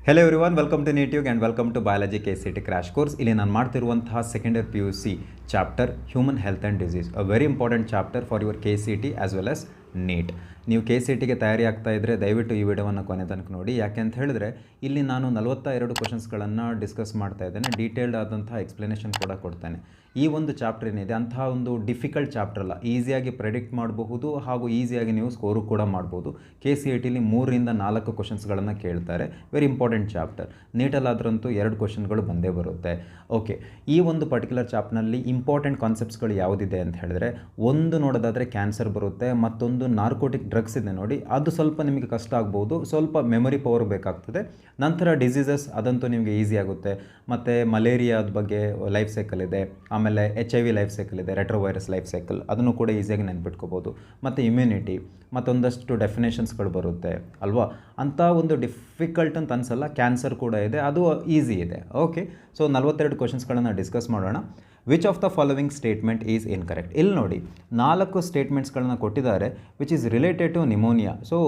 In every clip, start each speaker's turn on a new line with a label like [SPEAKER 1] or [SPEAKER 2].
[SPEAKER 1] Hello everyone, welcome to NEET UG and welcome to biology KCET crash course. ಇಲ್ಲಿ ನಾನು ಮಾಡ್ತಿರುವಂತಹ second year PUC chapter human health and disease, a very important chapter for your KCET as well as NEET. ನೀವು KCETಗೆ ತಯಾರಿ ಆಗ್ತಾ ಇದ್ದರೆ ದಯವಿಟ್ಟು ಈ ವಿಡಿಯೋವನ್ನು ಕೊನೆ ತನಕ ನೋಡಿ. ಯಾಕೆ ಅಂತ ಹೇಳಿದ್ರೆ ಇಲ್ಲಿ ನಾನು 42 ಕ್ವಶನ್ಸ್ಗಳನ್ನು ಡಿಸ್ಕಸ್ ಮಾಡ್ತಾ ಇದ್ದೇನೆ. ಡೀಟೇಲ್ಡ್ ಆದಂತಹ ಎಕ್ಸ್ಪ್ಲನೇಷನ್ ಕೂಡ ಕೊಡ್ತೇನೆ. ಈ ಒಂದು ಚಾಪ್ಟರ್ ಏನಿದೆ ಅಂತಹ ಒಂದು ಡಿಫಿಕಲ್ಟ್ ಚಾಪ್ಟರ್ ಅಲ್ಲ, ಈಸಿಯಾಗಿ ಪ್ರೆಡಿಕ್ಟ್ ಮಾಡಬಹುದು ಹಾಗೂ ಈಸಿಯಾಗಿ ನೀವು ಸ್ಕೋರು ಕೂಡ ಮಾಡ್ಬೋದು. KCETಲಿ 3ರಿಂದ 4 ಕ್ವಶನ್ಸ್ಗಳನ್ನು ಕೇಳ್ತಾರೆ. Very important chapter. ನೀಟಲ್ಲಾದ್ರಂತೂ 2 ಕ್ವಶನ್ಗಳು ಬಂದೇ ಬರುತ್ತೆ. ಓಕೆ, ಈ ಒಂದು ಪರ್ಟಿಕ್ಯುಲರ್ ಚಾಪ್ಟರ್ನಲ್ಲಿ ಇಂಪಾರ್ಟೆಂಟ್ ಕಾನ್ಸೆಪ್ಟ್ಸ್ಗಳು ಯಾವುದಿದೆ ಅಂತ ಹೇಳಿದ್ರೆ, ಒಂದು ನೋಡೋದಾದರೆ ಕ್ಯಾನ್ಸರ್ ಬರುತ್ತೆ, ಮತ್ತೊಂದು ನಾರ್ಕೋಟಿಕ್ ಡ್ರಗ್ಸ್ ಇದೆ ನೋಡಿ, ಅದು ಸ್ವಲ್ಪ ನಿಮಗೆ ಕಷ್ಟ ಆಗ್ಬೋದು, ಸ್ವಲ್ಪ ಮೆಮೊರಿ ಪವರ್ ಬೇಕಾಗ್ತದೆ. ನಂತರ ಡಿಸೀಸಸ್ ಅದಂತೂ ನಿಮಗೆ ಈಸಿ ಆಗುತ್ತೆ. ಮತ್ತು ಮಲೇರಿಯಾದ ಬಗ್ಗೆ ಲೈಫ್ ಸೈಕಲ್ ಇದೆ, ಆಮೇಲೆ HIV ಲೈಫ್ ಸೈಕಲ್ ಇದೆ, ರೆಟ್ರೋವೈರಸ್ ಲೈಫ್ ಸೈಕಲ್, ಅದನ್ನು ಕೂಡ ಈಸಿಯಾಗಿ ನೆನ್ಪಿಟ್ಕೋಬೋದು. ಮತ್ತು ಇಮ್ಯುನಿಟಿ ಮತ್ತೊಂದಷ್ಟು ಡೆಫಿನೇಷನ್ಸ್ಗಳು ಬರುತ್ತೆ ಅಲ್ವಾ. ಅಂಥ ಒಂದು ಡಿಫಿಕಲ್ಟ್ ಅಂತ ಅನಿಸಲ್ಲ. ಕ್ಯಾನ್ಸರ್ ಕೂಡ ಇದೆ, ಅದು ಈಸಿ ಇದೆ. ಓಕೆ, ಸೊ 42 ಕ್ವಶನ್ಸ್ಗಳನ್ನು ಡಿಸ್ಕಸ್ ಮಾಡೋಣ. Which of the following statement is incorrect? ಇಲ್ಲಿ ನೋಡಿ 4 ಸ್ಟೇಟ್ಮೆಂಟ್ಸ್ಗಳನ್ನ ಕೊಟ್ಟಿದ್ದಾರೆ which is related to pneumonia. So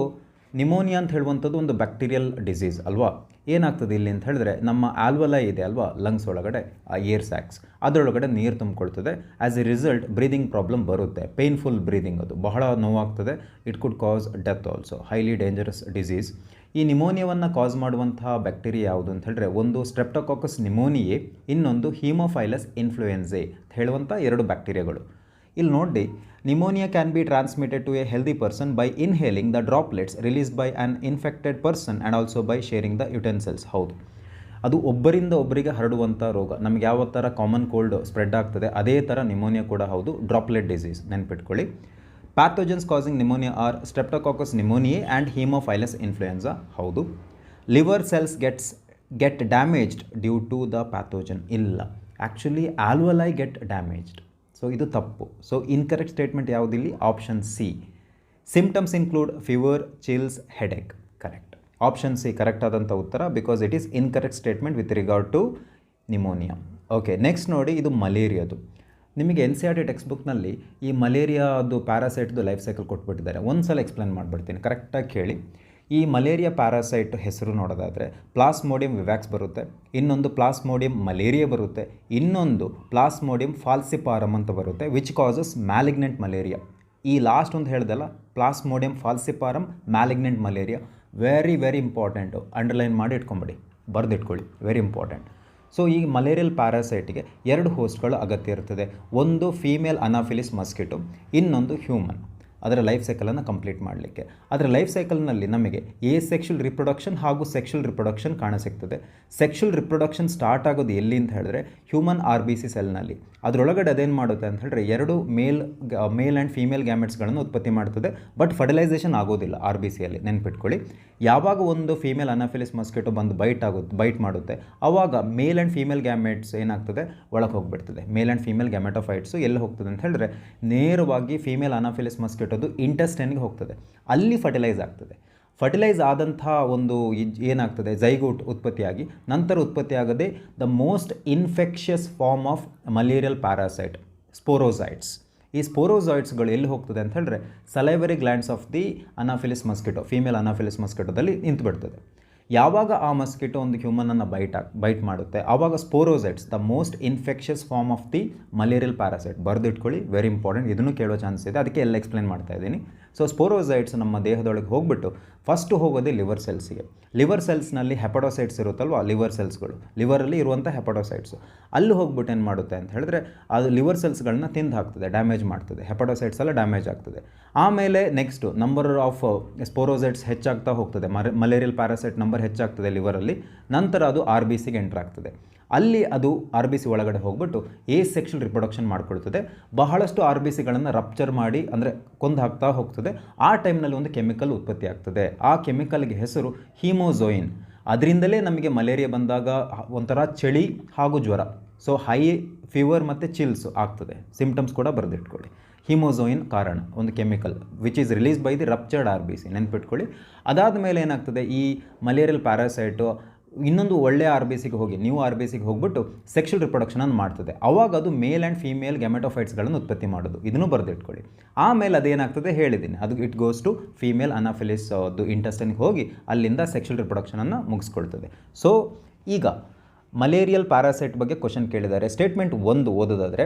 [SPEAKER 1] pneumonia ಅಂತ ಹೇಳುವಂಥದ್ದು ಒಂದು ಬ್ಯಾಕ್ಟೀರಿಯಲ್ ಡಿಸೀಸ್ ಅಲ್ವಾ. ಏನಾಗ್ತದೆ ಇಲ್ಲಿ ಅಂತ ಹೇಳಿದ್ರೆ, ನಮ್ಮ ಆಲ್ವಲೈ ಇದೆ ಅಲ್ವಾ, ಲಂಗ್ಸ್ ಒಳಗಡೆ ಆ ಏರ್ ಸ್ಯಾಕ್ಸ್, ಅದರೊಳಗಡೆ ನೀರು ತುಂಬಿಕೊಳ್ತದೆ. As a result breathing problem ಬರುತ್ತೆ, ಪೇನ್ಫುಲ್ ಬ್ರೀದಿಂಗ್, ಅದು ಬಹಳ ನೋವಾಗ್ತದೆ. It could cause death also, highly dangerous disease. ಈ ನಿಮೋನಿಯಾವನ್ನು ಕಾಸ್ ಮಾಡುವಂತಹ ಬ್ಯಾಕ್ಟೀರಿಯಾ ಯಾವುದು ಅಂತ ಹೇಳಿದ್ರೆ, ಒಂದು ಸ್ಟ್ರೆಪ್ಟೋಕಾಕಸ್ ನಿಮೋನಿಯೆ, ಇನ್ನೊಂದು ಹೀಮೋಫೈಲಸ್ ಇನ್ಫ್ಲೂಯೆನ್ಸೆ ಅಂತ ಹೇಳುವಂಥ 2 ಬ್ಯಾಕ್ಟೀರಿಯಾಗಳು. ಇಲ್ಲಿ ನೋಡಿ, pneumonia can be transmitted to a healthy person by inhaling the droplets release by an infected person and also by sharing the utensils. ಹೌದು, ಅದು ಒಬ್ಬರಿಂದ ಒಬ್ಬರಿಗೆ ಹರಡುವಂಥ ರೋಗ. ನಮಗೆ ಯಾವ ಥರ ಕಾಮನ್ ಕೋಲ್ಡ್ ಸ್ಪ್ರೆಡ್ ಆಗ್ತದೆ ಅದೇ ಥರ ನಿಮೋನಿಯಾ ಕೂಡ ಹೌದು, ಡ್ರಾಪ್ಲೆಟ್ ಡಿಸೀಸ್ ನೆನ್ಪಿಟ್ಕೊಳ್ಳಿ. Pathogens causing pneumonia are streptococcus pneumoniae and haemophilus influenzae. ಹೌದು. Liver cells get damaged due to the pathogen. ಇಲ್ಲ, actually alveoli get damaged. So ಇದು ತಪ್ಪು. ಸೊ ಇನ್ಕರೆಕ್ಟ್ ಸ್ಟೇಟ್ಮೆಂಟ್ ಯಾವುದಿಲ್ಲಿ? Option C. Symptoms include fever, chills, headache. Correct. Option C correct ಆದಂಥ ಉತ್ತರ, because it is incorrect statement with regard to pneumonia. Okay, next ನೋಡಿ, ಇದು ಮಲೇರಿಯಾದು. ನಿಮಗೆ NCERT text ಬುಕ್ನಲ್ಲಿ ಈ ಮಲೇರಿಯಾದು ಪ್ಯಾರಾಸೈಟ್ದು ಲೈಫ್ ಸೈಕಲ್ ಕೊಟ್ಬಿಟ್ಟಿದ್ದಾರೆ. ಒಂದು ಸಲ ಎಕ್ಸ್ಪ್ಲೇನ್ ಮಾಡಿಬಿಡ್ತೀನಿ, ಕರೆಕ್ಟಾಗಿ ಕೇಳಿ. ಈ ಮಲೇರಿಯಾ ಪ್ಯಾರಾಸೈಟ್ ಹೆಸರು ನೋಡೋದಾದರೆ ಪ್ಲಾಸ್ಮೋಡಿಯಂ ವಿವ್ಯಾಕ್ಸ್ ಬರುತ್ತೆ, ಇನ್ನೊಂದು ಪ್ಲಾಸ್ಮೋಡಿಯಂ ಮಲೇರಿಯಾ ಬರುತ್ತೆ, ಇನ್ನೊಂದು ಪ್ಲಾಸ್ಮೋಡಿಯಂ ಫಾಲ್ಸಿಪಾರಮ್ ಅಂತ ಬರುತ್ತೆ, ವಿಚ್ ಕಾಸಸ್ ಮ್ಯಾಲಿಗ್ನೆಂಟ್ ಮಲೇರಿಯಾ. ಈ ಲಾಸ್ಟ್ ಒಂದು ಹೇಳ್ದಲ್ಲ, plasmodium falciparum malignant malaria, very very important. Underline ಮಾಡಿ ಇಟ್ಕೊಂಬಿಡಿ, ಬರೆದಿಟ್ಕೊಳ್ಳಿ, ವೆರಿ ಇಂಪಾರ್ಟೆಂಟ್. ಸೊ ಈ ಮಲೇರಿಯಲ್ ಪ್ಯಾರಾಸೈಟ್ಗೆ 2 ಹೋಸ್ಟ್ಗಳು ಅಗತ್ಯ ಇರ್ತದೆ. ಒಂದು ಫೀಮೇಲ್ ಅನಾಫಿಲಿಸ್ ಮಸ್ಕಿಟೋ, ಇನ್ನೊಂದು ಹ್ಯೂಮನ್. ಅದರ ಲೈಫ್ ಸೈಕಲನ್ನು ಕಂಪ್ಲೀಟ್ ಮಾಡಲಿಕ್ಕೆ, ಅದರ ಲೈಫ್ ಸೈಕಲ್ನಲ್ಲಿ ನಮಗೆ ಸೆಕ್ಷುವಲ್ ರಿಪ್ರೊಡಕ್ಷನ್ ಹಾಗೂ ಸೆಕ್ಷುವಲ್ ರಿಪ್ರೊಡಕ್ಷನ್ ಕಾಣಸಿಗ್ತದೆ. ಸೆಕ್ಷುವಲ್ ರಿಪ್ರೊಡಕ್ಷನ್ ಸ್ಟಾರ್ಟ್ ಆಗೋದು ಎಲ್ಲಿ ಅಂತ ಹೇಳಿದ್ರೆ, ಹ್ಯೂಮನ್ RBC ಸೆಲ್ನಲ್ಲಿ. ಅದರೊಳಗಡೆ ಅದೇನು ಮಾಡುತ್ತೆ ಅಂತ ಹೇಳಿದ್ರೆ, 2 ಮೇಲ್ ಆ್ಯಂಡ್ ಫೀಮೇಲ್ ಗ್ಯಾಮೆಟ್ಸ್ಗಳನ್ನು ಉತ್ಪತ್ತಿ ಮಾಡ್ತದೆ. ಬಟ್ ಫರ್ಟಿಲೈಸೇಷನ್ ಆಗೋದಿಲ್ಲ RBCಯಲ್ಲಿ, ನೆನ್ಪಿಟ್ಕೊಳ್ಳಿ. ಯಾವಾಗ ಒಂದು ಫೀಮೇಲ್ ಅನಾಫಿಲಿಸ್ ಮಸ್ಕಿಟೋ ಬಂದು ಬೈಟ್ ಮಾಡುತ್ತೆ, ಆವಾಗ ಮೇಲ್ ಆ್ಯಂಡ್ ಫೀಮೇಲ್ ಗ್ಯಾಮೆಟ್ಸ್ ಏನಾಗ್ತದೆ, ಒಳಗೆ ಹೋಗಿಬಿಡ್ತದೆ. ಮೇಲ್ ಆ್ಯಂಡ್ ಫೀಮೇಲ್ ಗ್ಯಾಮೆಟೋಫೈಟ್ಸು ಎಲ್ಲಿ ಹೋಗ್ತದೆ ಅಂತ ಹೇಳಿದ್ರೆ, ನೇರವಾಗಿ ಫೀಮೇಲ್ ಅನಾಫಿಲಿಸ್ ಮಸ್ಕಿಟೋದು ಇಂಟೆಸ್ಟೈನ್ಗೆ ಹೋಗ್ತದೆ, ಅಲ್ಲಿ ಫರ್ಟಿಲೈಸ್ ಆಗ್ತದೆ. ಫರ್ಟಿಲೈಸ್ ಆದಂಥ ಒಂದು ಏನಾಗ್ತದೆ, ಝೈಗೋಟ್ ಉತ್ಪತ್ತಿಯಾಗಿ ನಂತರ ಉತ್ಪತ್ತಿಯಾಗದೆ the most infectious form of malarial parasite, sporozoites. ಈ ಸ್ಪೋರೋಸಾಯ್ಡ್ಸ್ಗಳು ಎಲ್ಲಿ ಹೋಗ್ತದೆ ಅಂತ ಹೇಳಿದ್ರೆ, salivary glands of the anopheles mosquito, female anopheles ಮಸ್ಕಿಟೋದಲ್ಲಿ ನಿಂತುಬಿಡ್ತದೆ. ಯಾವಾಗ ಆ ಮಸ್ಕಿಟೋ ಒಂದು ಹ್ಯೂಮನನ್ನು ಬೈಟ್ ಮಾಡುತ್ತೆ, ಆವಾಗ sporozoites, the most infectious form of the malarial parasite. ಬರೆದಿಟ್ಕೊಳ್ಳಿ, ವೆರಿ ಇಂಪಾರ್ಟೆಂಟ್. ಇದನ್ನು ಕೇಳೋ ಚಾನ್ಸ್ ಇದೆ, ಅದಕ್ಕೆ ಎಲ್ಲ ಎಕ್ಸ್ಪ್ಲೇನ್ ಮಾಡ್ತಾ ಇದ್ದೀನಿ. ಸೊ ಸ್ಪೋರೋಸೈಟ್ಸ್ ನಮ್ಮ ದೇಹದೊಳಗೆ ಹೋಗ್ಬಿಟ್ಟು ಫಸ್ಟು ಹೋಗೋದೇ ಲಿವರ್ ಸೆಲ್ಸಿಗೆ. ಲಿವರ್ ಸೆಲ್ಸ್ನಲ್ಲಿ ಹೆಪಡೋಸೈಟ್ಸ್ ಇರುತ್ತಲ್ವ, ಲಿವರ್ ಸೆಲ್ಸ್ಗಳು, ಲಿವರಲ್ಲಿ ಇರುವಂಥ ಹೆಪಡೋಸೈಟ್ಸ್ ಅಲ್ಲಿ ಹೋಗ್ಬಿಟ್ಟು ಏನು ಮಾಡುತ್ತೆ ಅಂತ ಹೇಳಿದ್ರೆ, ಅದು ಲಿವರ್ ಸೆಲ್ಸ್ಗಳನ್ನ ತಿಂದು ಹಾಕ್ತದೆ, ಡ್ಯಾಮೇಜ್ ಮಾಡ್ತದೆ. ಹೆಪಡೋಸೈಟ್ಸ್ ಎಲ್ಲ ಡ್ಯಾಮೇಜ್ ಆಗ್ತದೆ. ಆಮೇಲೆ ನೆಕ್ಸ್ಟು ನಂಬರ್ ಆಫ್ ಸ್ಪೋರೋಸೈಟ್ಸ್ ಹೆಚ್ಚಾಗ್ತಾ ಹೋಗ್ತದೆ, ಮಲೇರಿಯಲ್ ಪ್ಯಾರಾಸೈಟ್ ನಂಬರ್ ಹೆಚ್ಚಾಗ್ತದೆ ಲಿವರಲ್ಲಿ. ನಂತರ ಅದು RBCಗೆ ಎಂಟರ್ ಆಗ್ತದೆ. ಅಲ್ಲಿ ಅದು RBC ಒಳಗಡೆ ಹೋಗ್ಬಿಟ್ಟು ಸೆಕ್ಷುವಲ್ ರಿಪ್ರೊಡಕ್ಷನ್ ಮಾಡ್ಕೊಳ್ತದೆ. ಬಹಳಷ್ಟು RBCಗಳನ್ನು ರಪ್ಚರ್ ಮಾಡಿ, ಅಂದರೆ ಕೊಂದು ಹಾಕ್ತಾ ಹೋಗ್ತದೆ. ಆ ಟೈಮ್ನಲ್ಲಿ ಒಂದು ಕೆಮಿಕಲ್ ಉತ್ಪತ್ತಿ ಆಗ್ತದೆ. ಆ ಕೆಮಿಕಲ್ಗೆ ಹೆಸರು ಹೀಮೋಝೋಯಿನ್. ಅದರಿಂದಲೇ ನಮಗೆ ಮಲೇರಿಯಾ ಬಂದಾಗ ಒಂಥರ ಚಳಿ ಹಾಗೂ ಜ್ವರ, ಸೊ ಹೈ ಫೀವರ್ ಮತ್ತು ಚಿಲ್ಸ್ ಆಗ್ತದೆ. ಸಿಂಪ್ಟಮ್ಸ್ ಕೂಡ ಬರೆದಿಟ್ಕೊಳ್ಳಿ. ಹೀಮೋಝೋಯಿನ್ ಕಾರಣ, ಒಂದು chemical which is release by the ruptured RBC, ನೆನ್ಪಿಟ್ಕೊಳ್ಳಿ. ಅದಾದ ಮೇಲೆ ಏನಾಗ್ತದೆ, ಈ ಮಲೇರಿಯಲ್ ಪ್ಯಾರಾಸೈಟು ಇನ್ನೊಂದು ಒಳ್ಳೆಯ ಆರ್ ಬಿ ಸಿಗೆ ಹೋಗಿ ನ್ಯೂ ಆರ್ ಬಿ ಸಿಗೆ ಹೋಗ್ಬಿಟ್ಟು ಸೆಕ್ಷುವಲ್ ರಿಪ್ರೊಡಕ್ಷನನ್ನು ಮಾಡ್ತದೆ. ಅವಾಗ ಅದು ಮೇಲ್ ಆ್ಯಂಡ್ ಫೀಮೇಲ್ ಗ್ಯಾಮೆಟೋಫೈಟ್ಸ್ಗಳನ್ನು ಉತ್ಪತ್ತಿ ಮಾಡೋದು. ಇದನ್ನು ಬರೆದಿಟ್ಕೊಳ್ಳಿ. ಆಮೇಲೆ ಅದೇನಾಗ್ತದೆ ಹೇಳಿದ್ದೀನಿ, ಅದು it goes to female Anopheles ಅದು ಇಂಟೆಸ್ಟೈನ್ಗೆ ಹೋಗಿ ಅಲ್ಲಿಂದ ಸೆಕ್ಷುವಲ್ ರಿಪ್ರೊಡಕ್ಷನನ್ನು ಮುಗಿಸ್ಕೊಳ್ತದೆ. ಸೊ ಈಗ ಮಲೇರಿಯಲ್ ಪ್ಯಾರಾಸೈಟ್ ಬಗ್ಗೆ ಕ್ವಶನ್ ಕೇಳಿದ್ದಾರೆ. ಸ್ಟೇಟ್ಮೆಂಟ್ 1 ಓದೋದಾದರೆ,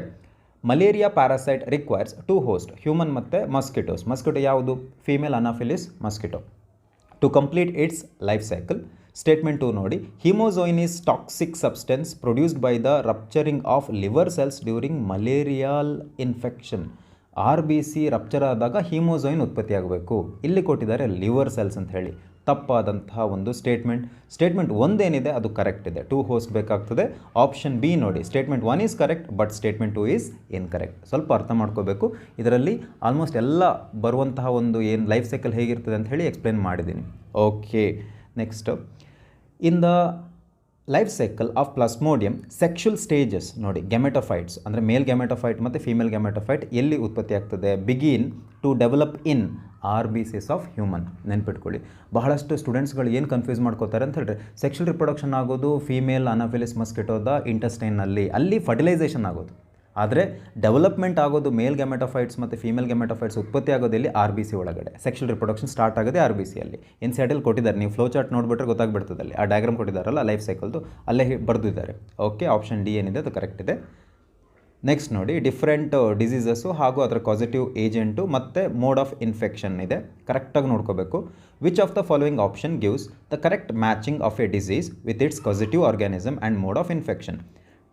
[SPEAKER 1] malaria parasite requires 2 host, human ಮತ್ತು ಮಸ್ಕಿಟೋಸ್. ಮಸ್ಕಿಟೋ ಯಾವುದು? Female Anopheles mosquito. To complete its life cycle. Statement 2 ನೋಡಿ, haemozoin is toxic substance produced by the rupturing of liver cells during malarial infection. R B C rupture ಆದಾಗ haemozoin ಉತ್ಪತ್ತಿಯಾಗಬೇಕು. ಇಲ್ಲಿ ಕೊಟ್ಟಿದ್ದಾರೆ liver cells ಅಂತ ಹೇಳಿ. ತಪ್ಪಾದಂತಹ ಒಂದು statement. Statement 1 ಏನಿದೆ ಅದು correct ಇದೆ, 2 ಹೋಸ್ಟ್ ಬೇಕಾಗ್ತದೆ. ಆಪ್ಷನ್ ಬಿ ನೋಡಿ, statement 1 is correct but statement 2 is incorrect. ಸ್ವಲ್ಪ ಅರ್ಥ ಮಾಡ್ಕೋಬೇಕು. ಇದರಲ್ಲಿ ಆಲ್ಮೋಸ್ಟ್ ಎಲ್ಲ ಬರುವಂತಹ ಒಂದು ಏನು ಲೈಫ್ ಸೈಕಲ್ ಹೇಗಿರ್ತದೆ ಅಂತ ಹೇಳಿ ಎಕ್ಸ್ಪ್ಲೇನ್ ಮಾಡಿದ್ದೀನಿ. Okay, next, in the life cycle of plasmodium sexual stages ನೋಡಿ, ಗ್ಯಾಮೆಟೋಫೈಟ್ಸ್ ಅಂದರೆ ಮೇಲ್ ಗ್ಯಾಮೆಟೋಫೈಟ್ ಮತ್ತು ಫೀಮೇಲ್ ಗ್ಯಾಮೆಟೋಫೈಟ್ ಎಲ್ಲಿ ಉತ್ಪತ್ತಿ ಆಗ್ತದೆ? Begin to develop in R B Cs of human. ನೆನ್ಪಿಟ್ಕೊಳ್ಳಿ. ಬಹಳಷ್ಟು ಸ್ಟೂಡೆಂಟ್ಸ್ಗಳು ಏನು ಕನ್ಫ್ಯೂಸ್ ಮಾಡ್ಕೋತಾರೆ ಅಂತ ಹೇಳಿದ್ರೆ, ಸೆಕ್ಷುವಲ್ ರಿಪ್ರೊಡಕ್ಷನ್ ಆಗೋದು ಫೀಮೇಲ್ ಅನಾಫಿಲಿಸ್ ಮಸ್ಕಿಟೋದ ಇಂಟೆಸ್ಟೈನಲ್ಲಿ, ಅಲ್ಲಿ ಫರ್ಟಿಲೈಸೇಷನ್ ಆಗೋದು. ಆದರೆ ಡೆವಲಪ್ಮೆಂಟ್ ಆಗೋದು ಮೇಲ್ ಗ್ಯಾಮೆಟೋಫೈಟ್ಸ್ ಮತ್ತು ಫೀಮೇಲ್ ಗ್ಯಾಮೆಟೋಫೈಟ್ಸ್ ಉತ್ಪತ್ತಿ ಆಗೋದಲ್ಲಿ ಆರ್ ಬಿ ಸಿ ಒಳಗಡೆ. ಸೆಕ್ಷುವಲ್ ರಿಪ್ರೊಡಕ್ಷನ್ ಸ್ಟಾರ್ಟ್ ಆಗೋದೇ ಆರ್ ಬಿ ಸಿಯಲ್ಲಿ. NCERT ಕೊಟ್ಟಿದ್ದಾರೆ, ನೀವು ಫ್ಲೋ ಚಾರ್ಟ್ ನೋಡಿಬಿಟ್ರೆ ಗೊತ್ತಾಗ್ಬಿಡ್ತದೆ. ಅಲ್ಲಿ ಆ ಡಯಾಗ್ರಾಮ್ ಕೊಟ್ಟಿದ್ದಾರಲ್ಲ ಲೈಫ್ ಸೈಕಲ್ದು, ಅಲ್ಲೇ ಬರೆದಿದ್ದಾರೆ. ಓಕೆ, ಆಪ್ಷನ್ ಡಿ ಏನಿದೆ ಅದು ಕರೆಕ್ಟ್ ಇದೆ. ನೆಕ್ಸ್ಟ್ ನೋಡಿ, ಡಿಫ್ರೆಂಟ್ ಡಿಸೀಸಸ್ಸು ಹಾಗೂ ಅದರ ಕಾಸಿಟಿವ್ ಏಜೆಂಟು ಮತ್ತು ಮೋಡ್ ಆಫ್ ಇನ್ಫೆಕ್ಷನ್ ಇದೆ. ಕರೆಕ್ಟಾಗಿ ನೋಡ್ಕೋಬೇಕು. Which of the following option gives the correct matching of A disease with its causative organism and mode of infection?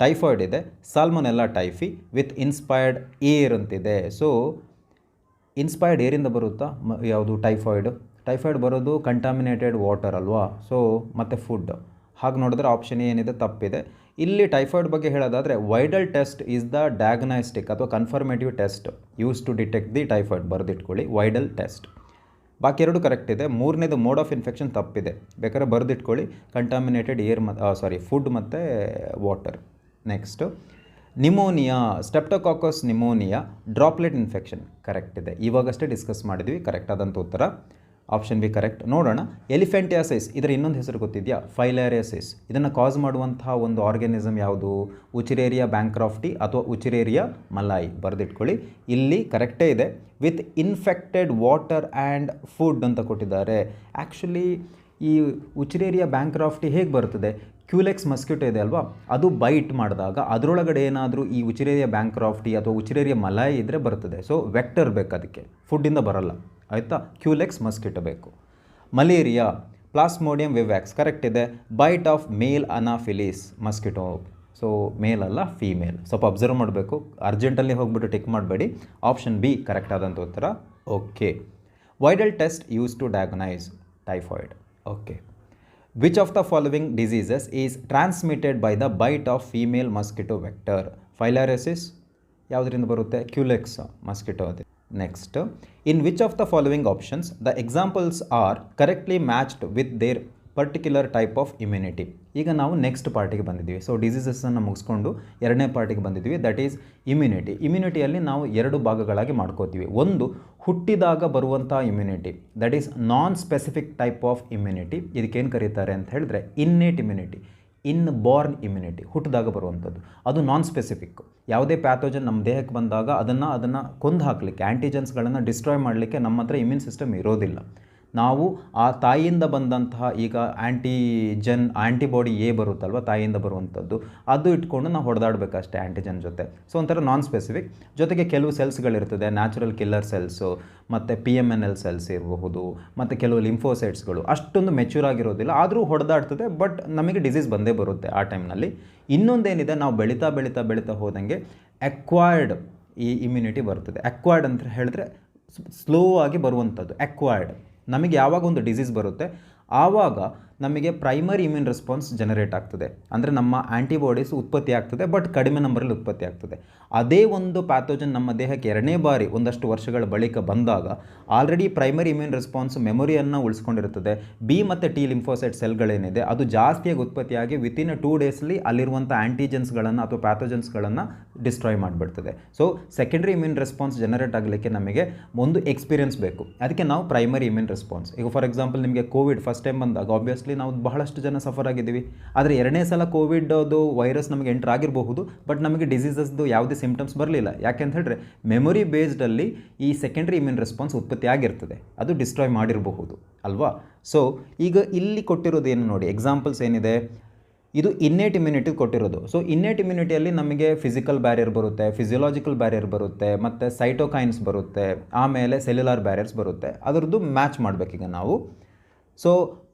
[SPEAKER 1] Typhoid ಇದೆ, salmonella Typhi with inspired air ಅಂತಿದೆ. So inspired ಏರಿಂದ ಬರುತ್ತಾ ಯಾವುದು? Typhoid ಬರೋದು contaminated water ಅಲ್ವಾ? So ಮತ್ತು food. ಹಾಗೆ ನೋಡಿದ್ರೆ option ಏನಿದೆ ತಪ್ಪಿದೆ. ಇಲ್ಲಿ ಟೈಫಾಯ್ಡ್ ಬಗ್ಗೆ ಹೇಳೋದಾದರೆ, Widal test is the diagnostic ಅಥವಾ confirmative test use to detect the typhoid. ಬರೆದಿಟ್ಕೊಳ್ಳಿ, ವೈಡಲ್ ಟೆಸ್ಟ್. ಬಾಕಿ ಎರಡು ಕರೆಕ್ಟ್ ಇದೆ. ಮೂರನೇದು ಮೋಡ್ ಆಫ್ ಇನ್ಫೆಕ್ಷನ್ ತಪ್ಪಿದೆ, ಬೇಕಾದ್ರೆ ಬರೆದಿಟ್ಕೊಳ್ಳಿ, ಕಂಟಾಮಿನೇಟೆಡ್ ಏರ್ ಫುಡ್ ಮತ್ತು water. Next pneumonia, streptococcus pneumonia droplet infection correct ಇದೆ. ಇವಾಗಷ್ಟೇ ಡಿಸ್ಕಸ್ ಮಾಡಿದ್ವಿ. ಕರೆಕ್ಟ್ ಆದಂಥ ಉತ್ತರ ಆಪ್ಷನ್ ಬಿ ಕರೆಕ್ಟ್. ನೋಡೋಣ, ಎಲಿಫೆಂಟಿಯಾಸಿಸ್ ಇದರ ಇನ್ನೊಂದು ಹೆಸರು ಗೊತ್ತಿದೆಯಾ? ಫೈಲೇರಿಯಾಸಿಸ್. ಇದನ್ನು ಕಾಸ್ ಮಾಡುವಂತಹ ಒಂದು ಆರ್ಗ್ಯಾನಿಸಮ್ ಯಾವುದು? ಉಚಿರೇರಿಯಾ ಬ್ಯಾಂಕ್ರಾಫ್ಟಿ ಅಥವಾ ಉಚಿರೇರಿಯಾ ಮಲಾಯಿ. ಬರೆದಿಟ್ಕೊಳ್ಳಿ. ಇಲ್ಲಿ ಕರೆಕ್ಟೇ ಇದೆ. With infected water and food ಅಂತ ಕೊಟ್ಟಿದ್ದಾರೆ. ಆ್ಯಕ್ಚುಲಿ ಈ ಉಚಿರೇರಿಯಾ ಬ್ಯಾಂಕ್ರಾಫ್ಟಿ ಹೇಗೆ ಬರ್ತದೆ? ಕ್ಯೂಲೆಕ್ಸ್ ಮಸ್ಕಿಟೋ ಇದೆ ಅಲ್ವಾ, ಅದು ಬೈಟ್ ಮಾಡಿದಾಗ ಅದರೊಳಗಡೆ ಏನಾದರೂ ಈ ಉಚಿರೇರಿಯಾ ಬ್ಯಾಂಕ್ರಾಫ್ಟಿ ಅಥವಾ ಉಚಿರೇರಿಯಾ ಮಲಾಯಿ ಇದ್ದರೆ ಬರ್ತದೆ. ಸೊ ವೆಕ್ಟರ್ ಬೇಕು ಅದಕ್ಕೆ, ಫುಡ್ಡಿಂದ ಬರಲ್ಲ. ಆಯಿತಾ? ಕ್ಯೂಲೆಕ್ಸ್ ಮಸ್ಕಿಟೋ ಬೇಕು. ಮಲೇರಿಯಾ ಪ್ಲಾಸ್ಮೋಡಿಯಂ ವಿವ್ಯಾಕ್ಸ್ ಕರೆಕ್ಟ್ ಇದೆ. Bite of male anopheles mosquito. So male ಅಲ್ಲ, ಫೀಮೇಲ್. ಸ್ವಲ್ಪ ಅಬ್ಸರ್ವ್ ಮಾಡಬೇಕು. ಅರ್ಜೆಂಟಲ್ಲಿ ಹೋಗ್ಬಿಟ್ಟು ಟಿಕ್ ಮಾಡಬೇಡಿ. ಆಪ್ಷನ್ ಬಿ ಕರೆಕ್ಟ್ ಆದಂಥ ಉತ್ತರ. Okay, Widal test use to diagnose typhoid. Okay, which of the following diseases is transmitted by the bite of female mosquito vector? Filariasis ಯಾವುದರಿಂದ ಬರುತ್ತೆ? Culex mosquito ಅದೇ. Next, in which of the following options the examples are correctly matched with their particular type of immunity? ಈಗ ನಾವು next ಪಾರ್ಟಿಗೆ ಬಂದಿದ್ದೀವಿ. So ಡಿಸೀಸಸನ್ನು ಮುಗಿಸ್ಕೊಂಡು ಎರಡನೇ ಪಾರ್ಟಿಗೆ ಬಂದಿದ್ದೀವಿ, ದಟ್ ಈಸ್ ಇಮ್ಯುನಿಟಿ. ಇಮ್ಯುನಿಟಿಯಲ್ಲಿ ನಾವು ಎರಡು ಭಾಗಗಳಾಗಿ ಮಾಡ್ಕೋತೀವಿ. ಒಂದು ಹುಟ್ಟಿದಾಗ ಬರುವಂಥ immunity, that is non specific type of immunity. ಇದಕ್ಕೇನು ಕರೀತಾರೆ ಅಂತ ಹೇಳಿದ್ರೆ ಇನ್ನೇಟ್ ಇಮ್ಯುನಿಟಿ, ಬಾರ್ನ್ ಇಮ್ಯುನಿಟಿ, ಹುಟ್ಟಿದಾಗ ಬರುವಂಥದ್ದು. ಅದು ನಾನ್ ಸ್ಪೆಸಿಫಿಕ್. ಯಾವುದೇ ಪ್ಯಾಥೋಜನ್ ನಮ್ಮ ದೇಹಕ್ಕೆ ಬಂದಾಗ ಅದನ್ನು ಕೊಂದು ಹಾಕಲಿಕ್ಕೆ, ಆ್ಯಂಟಿಜನ್ಸ್ಗಳನ್ನು ಡಿಸ್ಟ್ರಾಯ್ ಮಾಡಲಿಕ್ಕೆ ನಮ್ಮ ಹತ್ರ ಇಮ್ಯೂನ್ ಸಿಸ್ಟಮ್ ಇರೋದಿಲ್ಲ. ನಾವು ಆ ತಾಯಿಯಿಂದ ಬಂದಂತಹ ಈಗ ಆ್ಯಂಟಿಬಾಡಿ ಎ ಬರುತ್ತಲ್ವ, ತಾಯಿಯಿಂದ ಬರುವಂಥದ್ದು, ಅದು ಇಟ್ಕೊಂಡು ನಾವು ಹೊಡೆದಾಡಬೇಕಷ್ಟೇ ಆ್ಯಂಟಿಜನ್ ಜೊತೆ. ಸೊ ಒಂಥರ ನಾನ್ ಸ್ಪೆಸಿಫಿಕ್. ಜೊತೆಗೆ ಕೆಲವು ಸೆಲ್ಸ್ಗಳಿರ್ತದೆ, ನ್ಯಾಚುರಲ್ ಕಿಲ್ಲರ್ ಸೆಲ್ಸು ಮತ್ತು PMNL ಸೆಲ್ಸ್ ಇರಬಹುದು, ಮತ್ತು ಕೆಲವು ಲಿಂಫೋಸೈಟ್ಸ್ಗಳು ಅಷ್ಟೊಂದು ಮೆಚ್ಯೂರ್ ಆಗಿರೋದಿಲ್ಲ, ಆದರೂ ಹೊಡೆದಾಡ್ತದೆ. ಬಟ್ ನಮಗೆ ಡಿಸೀಸ್ ಬಂದೇ ಬರುತ್ತೆ ಆ ಟೈಮ್ನಲ್ಲಿ. ಇನ್ನೊಂದೇನಿದೆ, ನಾವು ಬೆಳೀತಾ ಹೋದಂಗೆ ಅಕ್ವೈರ್ಡ್ ಈ ಇಮ್ಯುನಿಟಿ ಬರ್ತದೆ. ಅಕ್ವೈರ್ಡ್ ಅಂತ ಹೇಳಿದ್ರೆ ಸ್ಲೋ ಆಗಿ ಬರುವಂಥದ್ದು. ಅಕ್ವೈರ್ಡ್ ನಮಗೆ ಯಾವಾಗ ಒಂದು ಡಿಸೀಸ್ ಬರುತ್ತೆ ಆವಾಗ ನಮಗೆ ಪ್ರೈಮರಿ ಇಮ್ಯೂನ್ ರೆಸ್ಪಾನ್ಸ್ ಜನರೇಟ್ ಆಗ್ತದೆ. ಅಂದರೆ ನಮ್ಮ ಆ್ಯಂಟಿಬಾಡೀಸ್ ಉತ್ಪತ್ತಿ ಆಗ್ತದೆ, ಬಟ್ ಕಡಿಮೆ ನಂಬರಲ್ಲಿ ಉತ್ಪತ್ತಿ ಆಗ್ತದೆ. ಅದೇ ಒಂದು ಪ್ಯಾಥೋಜನ್ ನಮ್ಮ ದೇಹಕ್ಕೆ ಎರಡನೇ ಬಾರಿ ಒಂದಷ್ಟು ವರ್ಷಗಳ ಬಳಿಕ ಬಂದಾಗ ಆಲ್ರೆಡಿ ಪ್ರೈಮರಿ ಇಮ್ಯೂನ್ ರೆಸ್ಪಾನ್ಸ್ ಮೆಮೊರಿಯನ್ನು ಉಳಿಸ್ಕೊಂಡಿರ್ತದೆ. ಬಿ ಮತ್ತು ಟಿ ಲಿಂಫೋಸೈಟ್ ಸೆಲ್ಗಳೇನಿದೆ ಅದು ಜಾಸ್ತಿಯಾಗಿ ಉತ್ಪತ್ತಿಯಾಗಿ ವಿತಿನ್ 2 ಡೇಸ್ಲಿ ಅಲ್ಲಿರುವಂಥ ಆ್ಯಂಟಿಜನ್ಸ್ಗಳನ್ನು ಅಥವಾ ಪ್ಯಾಥೋಜನ್ಸ್ಗಳನ್ನು ಡಿಸ್ಟ್ರಾಯ್ ಮಾಡಿಬಿಡ್ತದೆ. So secondary immune response generate ಆಗಲಿಕ್ಕೆ ನಮಗೆ ಒಂದು ಎಕ್ಸ್ಪೀರಿಯನ್ಸ್ ಬೇಕು. ಅದಕ್ಕೆ ನಾವು ಪ್ರೈಮರಿ ಇಮ್ಯೂನ್ ರೆಸ್ಪಾನ್ಸ್. ಈಗ ಫಾರ್ ಎಕ್ಸಾಂಪಲ್ ನಿಮಗೆ ಕೋವಿಡ್ ಫಸ್ಟ್ ಟೈಮ್ ಬಂದಾಗ ಆಬ್ವಿಯಸ್ಲಿ ಆಬ್ವಿಯಸ್ಲಿ ನಾವು ಬಹಳಷ್ಟು ಜನ ಸಫರ್ ಆಗಿದ್ದೀವಿ. ಆದರೆ ಎರಡನೇ ಸಲ ಕೋವಿಡ್ ಅದು ವೈರಸ್ ನಮಗೆ ಎಂಟರ್ ಆಗಿರಬಹುದು, ಬಟ್ ನಮಗೆ ಡಿಸೀಸಸ್ದು ಯಾವುದೇ ಸಿಂಪ್ಟಮ್ಸ್ ಬರಲಿಲ್ಲ. ಯಾಕೆ ಅಂತ ಹೇಳಿದ್ರೆ ಮೆಮೊರಿ ಬೇಸ್ಡಲ್ಲಿ ಈ ಸೆಕೆಂಡ್ರಿ ಇಮ್ಯೂನ್ ರೆಸ್ಪಾನ್ಸ್ ಉತ್ಪತ್ತಿ ಆಗಿರ್ತದೆ, ಅದು ಡಿಸ್ಟ್ರಾಯ್ ಮಾಡಿರಬಹುದು ಅಲ್ವಾ. ಸೊ ಈಗ ಇಲ್ಲಿ ಕೊಟ್ಟಿರೋದು ಏನು ನೋಡಿ, ಎಕ್ಸಾಂಪಲ್ಸ್ ಏನಿದೆ, ಇದು ಇನ್ನೇಟ್ ಇಮ್ಯುನಿಟಿ ಕೊಟ್ಟಿರೋದು. ಸೊ ಇನ್ನೇಟ್ ಇಮ್ಯುನಿಟಿಯಲ್ಲಿ ನಮಗೆ ಫಿಸಿಕಲ್ ಬ್ಯಾರಿಯರ್ ಬರುತ್ತೆ, ಫಿಸಿಯೋಲಾಜಿಕಲ್ ಬ್ಯಾರಿಯರ್ ಬರುತ್ತೆ, ಮತ್ತು ಸೈಟೋಕೈನ್ಸ್ ಬರುತ್ತೆ, ಆಮೇಲೆ ಸೆಲ್ಯುಲಾರ್ ಬ್ಯಾರಿಯರ್ಸ್ ಬರುತ್ತೆ. ಅದರದ್ದು ಮ್ಯಾಚ್ ಮಾಡಬೇಕೀಗ ನಾವು. So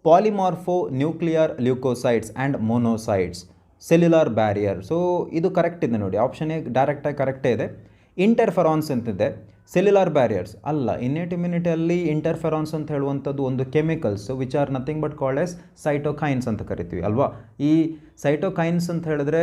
[SPEAKER 1] polymorphonuclear leucocytes and monocytes cellular barrier. So ಇದು ಕರೆಕ್ಟ್ ಇದೆ ನೋಡಿ, ಆಪ್ಷನ್ ಎ ಡೈರೆಕ್ಟಾಗಿ ಕರೆಕ್ಟೇ ಇದೆ. ಇಂಟರ್ಫೆರಾನ್ಸ್ ಅಂತಿದೆ, ಸೆಲ್ಯುಲಾರ್ ಬ್ಯಾರಿಯರ್ಸ್ ಅಲ್ಲ. ಇನ್ನೇಟ್ ಇಮ್ಯುನಿಟಿಯಲ್ಲಿ ಇಂಟರ್ಫೆರಾನ್ಸ್ ಅಂತ ಹೇಳುವಂಥದ್ದು ಒಂದು chemicals which are nothing but called as cytokines ಅಂತ ಕರಿತೀವಿ ಅಲ್ವಾ. ಈ ಸೈಟೋಕೈನ್ಸ್ ಅಂತ ಹೇಳಿದ್ರೆ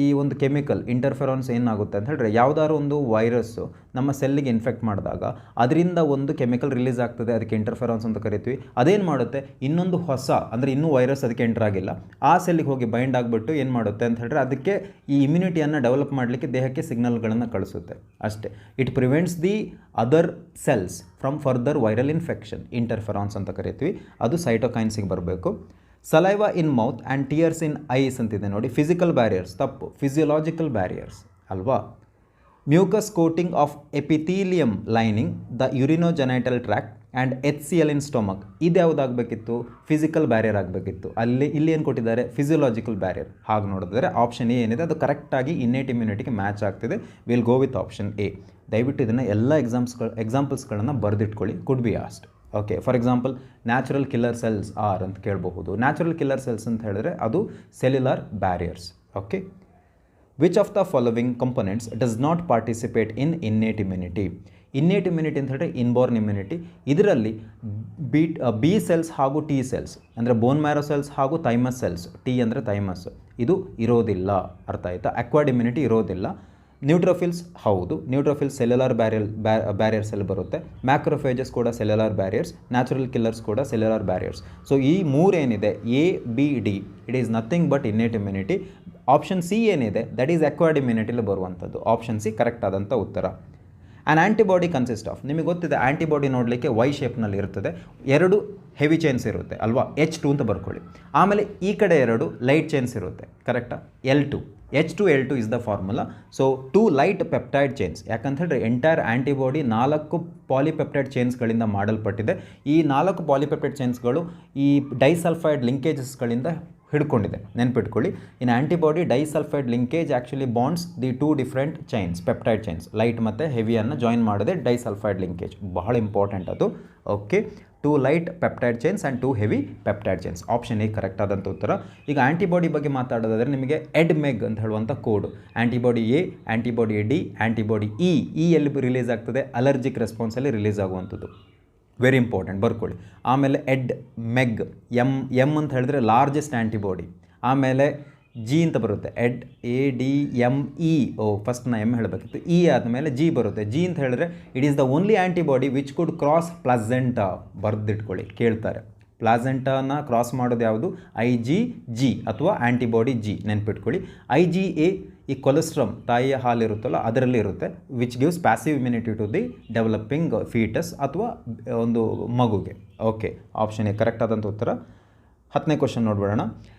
[SPEAKER 1] ಈ ಒಂದು ಕೆಮಿಕಲ್ ಇಂಟರ್ಫೆರಾನ್ಸ್ ಏನಾಗುತ್ತೆ ಅಂತ ಹೇಳಿದ್ರೆ, ಯಾವುದಾದ್ರು ಒಂದು ವೈರಸ್ಸು ನಮ್ಮ ಸೆಲ್ಲಿಗೆ ಇನ್ಫೆಕ್ಟ್ ಮಾಡಿದಾಗ ಅದರಿಂದ ಒಂದು ಕೆಮಿಕಲ್ ರಿಲೀಸ್ ಆಗ್ತದೆ, ಅದಕ್ಕೆ ಇಂಟರ್ಫೆರಾನ್ಸ್ ಅಂತ ಕರಿತೀವಿ. ಅದೇನು ಮಾಡುತ್ತೆ, ಇನ್ನೊಂದು ಹೊಸ ಅಂದರೆ ಇನ್ನೂ ವೈರಸ್ ಅದಕ್ಕೆ ಎಂಟರ್ ಆಗಿಲ್ಲ, ಆ ಸೆಲ್ಲಿಗೆ ಹೋಗಿ ಬೈಂಡ್ ಆಗಿಬಿಟ್ಟು ಏನು ಮಾಡುತ್ತೆ ಅಂತ ಹೇಳಿದ್ರೆ ಅದಕ್ಕೆ ಈ ಇಮ್ಯುನಿಟಿಯನ್ನು ಡೆವಲಪ್ ಮಾಡಲಿಕ್ಕೆ ದೇಹಕ್ಕೆ ಸಿಗ್ನಲ್ಗಳನ್ನು ಕಳಿಸುತ್ತೆ ಅಷ್ಟೇ. It prevents the other cells from further viral infection, interferons ಅಂತ ಕರಿತೀವಿ. ಅದು ಸೈಟೋಕೈನ್ಸಿಗೆ ಬರಬೇಕು. Saliva in mouth and tears in eyes ಅಂತಿದೆ ನೋಡಿ, ಫಿಸಿಕಲ್ ಬ್ಯಾರಿಯರ್ಸ್ ತಪ್ಪು, ಫಿಸಿಯೋಲಾಜಿಕಲ್ ಬ್ಯಾರಿಯರ್ಸ್ ಅಲ್ವಾ. Mucus coating of epithelium lining the urinogenital tract and HCl in stomach, ಇದು ಯಾವುದಾಗಬೇಕಿತ್ತು, ಫಿಸಿಕಲ್ ಬ್ಯಾರಿಯರ್ ಆಗಬೇಕಿತ್ತು. ಇಲ್ಲಿ ಏನು ಕೊಟ್ಟಿದ್ದಾರೆ, ಫಿಸಿಯೋಲಾಜಿಕಲ್ ಬ್ಯಾರಿಯರ್. ಹಾಗೆ ನೋಡಿದ್ರೆ ಆಪ್ಷನ್ ಎ ಏನಿದೆ ಅದು ಕರೆಕ್ಟಾಗಿ ಇನ್ನೇಟ್ ಇಮ್ಯುನಿಟಿಗೆ ಮ್ಯಾಚ್ ಆಗ್ತಿದೆ. Will go with option A. ದಯವಿಟ್ಟು ಇದನ್ನು ಎಲ್ಲ ಎಕ್ಸಾಂಪಲ್ಸ್ಗಳನ್ನು ಬರೆದಿಟ್ಕೊಳ್ಳಿ, could be asked. Okay, for example natural killer cells are ಅಂತ ಕೇಳಬಹುದು. ನ್ಯಾಚುರಲ್ ಕಿಲ್ಲರ್ ಸೆಲ್ಸ್ ಅಂತ ಹೇಳಿದ್ರೆ ಅದು cellular barriers. Okay, which of the following components does not participate in innate immunity. Innate immunity ಅಂತ ಹೇಳಿದ್ರೆ ಇನ್ಬೋರ್ನ್ ಇಮ್ಯುನಿಟಿ. ಇದರಲ್ಲಿ B cells ಹಾಗೂ T cells ಅಂದರೆ ಬೋನ್ ಮ್ಯಾರೋ ಸೆಲ್ಸ್ ಹಾಗೂ ಥೈಮಸ್ ಸೆಲ್ಸ್, ಟಿ ಅಂದರೆ ಥೈಮಸ್, ಇದು ಇರೋದಿಲ್ಲ. ಅರ್ಥ ಆಯಿತಾ. ಅಕ್ವೈರ್ಡ್ ಇಮ್ಯುನಿಟಿ ಇರೋದಿಲ್ಲ. ನ್ಯೂಟ್ರೋಫಿಲ್ಸ್ ಹೌದು, ನ್ಯೂಟ್ರೋಫಿಲ್ಸ್ ಸೆಲ್ಯುಲಾರ್ ಬ್ಯಾರಿಯರ್ಸಲ್ಲಿ ಬರುತ್ತೆ. ಮ್ಯಾಕ್ರೋಫೇಜಸ್ ಕೂಡ ಸೆಲ್ಯುಲಾರ್ ಬ್ಯಾರಿಯರ್ಸ್, ನ್ಯಾಚುರಲ್ ಕಿಲ್ಲರ್ಸ್ ಕೂಡ ಸೆಲ್ಯುಲಾರ್ ಬ್ಯಾರಿಯರ್ಸ್. ಸೊ ಈ ಮೂರೇನಿದೆ A B D, it is nothing but innate immunity. Option C ಏನಿದೆ ದಟ್ ಈಸ್ ಅಕ್ವೈರ್ಡ್ ಇಮ್ಯುನಿಟಿಲಿ ಬರುವಂಥದ್ದು. ಆಪ್ಷನ್ ಸಿ ಕರೆಕ್ಟ್ ಆದಂಥ ಉತ್ತರ. ಆ್ಯನ್ ಆ್ಯಂಟಿಬಾಡಿ ಕನ್ಸಿಸ್ಟ್ ಆಫ್, ನಿಮಗೆ ಗೊತ್ತಿದೆ ಆ್ಯಂಟಿಬಾಡಿ ನೋಡಲಿಕ್ಕೆ ವೈ ಶೇಪ್ನಲ್ಲಿ ಇರ್ತದೆ, ಎರಡು ಹೆವಿ ಚೈನ್ಸ್ ಇರುತ್ತೆ ಅಲ್ವಾ, H2 ಅಂತ ಬರ್ಕೊಳ್ಳಿ. ಆಮೇಲೆ ಈ ಕಡೆ ಎರಡು ಲೈಟ್ ಚೈನ್ಸ್ ಇರುತ್ತೆ, ಕರೆಕ್ಟಾ, L2. H2 L2 is the formula. So 2 light peptide chains, ಯಾಕಂತ ಹೇಳಿದ್ರೆ ಎಂಟೈರ್ ಆ್ಯಂಟಿಬಾಡಿ 4 ಪಾಲಿಪೆಪ್ಟೈಡ್ ಚೈನ್ಸ್ಗಳಿಂದ ಮಾಡಲ್ಪಟ್ಟಿದೆ. ಈ 4 ಪಾಲಿಪೆಪ್ಟೈಡ್ ಚೈನ್ಸ್ಗಳು ಈ ಡೈಸಲ್ಫೈಡ್ ಲಿಂಕೇಜಸ್ಗಳಿಂದ ಹಿಡ್ಕೊಂಡಿದೆ, ನೆನ್ಪಿಟ್ಕೊಳ್ಳಿ. In antibody disulphide linkage actually bonds the 2 different chains, peptide chains, light ಮತ್ತು ಹೆವಿಯನ್ನು ಜಾಯಿನ್ ಮಾಡಿದೆ ಡೈಸಲ್ಫೈಡ್ ಲಿಂಕೇಜ್, ಬಹಳ ಇಂಪಾರ್ಟೆಂಟ್ ಅದು. Okay, 2 light peptide chains and 2 heavy peptide chains. Option A correct ಆದಂಥ ಉತ್ತರ. ಈಗ ಆ್ಯಂಟಿಬಾಡಿ ಬಗ್ಗೆ ಮಾತಾಡೋದಾದರೆ ನಿಮಗೆ ಎಡ್ಮೆಗ್ ಅಂತ ಹೇಳುವಂಥ code, antibody A, antibody D, antibody E ಎಲ್ಲಿ ರಿಲೀಸ್ ಆಗ್ತದೆ, ಅಲರ್ಜಿಕ್ ರೆಸ್ಪಾನ್ಸಲ್ಲಿ ರಿಲೀಸ್ ಆಗುವಂಥದ್ದು, ವೆರಿ ಇಂಪಾರ್ಟೆಂಟ್ ಬರ್ಕೊಳ್ಳಿ. ಆಮೇಲೆ ಮೆಗ್ ಎಮ್ ಅಂತ ಹೇಳಿದ್ರೆ ಲಾರ್ಜೆಸ್ಟ್ ಆ್ಯಂಟಿಬಾಡಿ. ಆಮೇಲೆ ಜಿ ಅಂತ ಬರುತ್ತೆ, ADME. ಫಸ್ಟ್ ನಾ ಎಮ್ ಹೇಳಬೇಕಿತ್ತು, ಇ ಆದಮೇಲೆ ಜಿ ಬರುತ್ತೆ. ಜಿ ಅಂತ ಹೇಳಿದ್ರೆ it is the only antibody which could cross placenta. ಬರೆದಿಟ್ಕೊಳ್ಳಿ, ಕೇಳ್ತಾರೆ. ಪ್ಲಾಸೆಂಟಾನ ಕ್ರಾಸ್ ಮಾಡೋದು ಯಾವುದು, IgG ಅಥವಾ ಆ್ಯಂಟಿಬಾಡಿ ಜಿ, ನೆನ್ಪಿಟ್ಕೊಳ್ಳಿ. IgA ಈ ಕೊಲೆಸ್ಟ್ರಮ್, ತಾಯಿಯ ಹಾಲಿರುತ್ತಲ್ಲ ಅದರಲ್ಲಿ ಇರುತ್ತೆ, which gives passive immunity to the developing foetus ಅಥವಾ ಒಂದು ಮಗುಗೆ. ಓಕೆ, ಆಪ್ಷನ್ ಎ ಕರೆಕ್ಟ್ ಆದಂಥ ಉತ್ತರ. 10ನೇ ಕ್ವಶನ್ ನೋಡ್ಬಿಡೋಣ.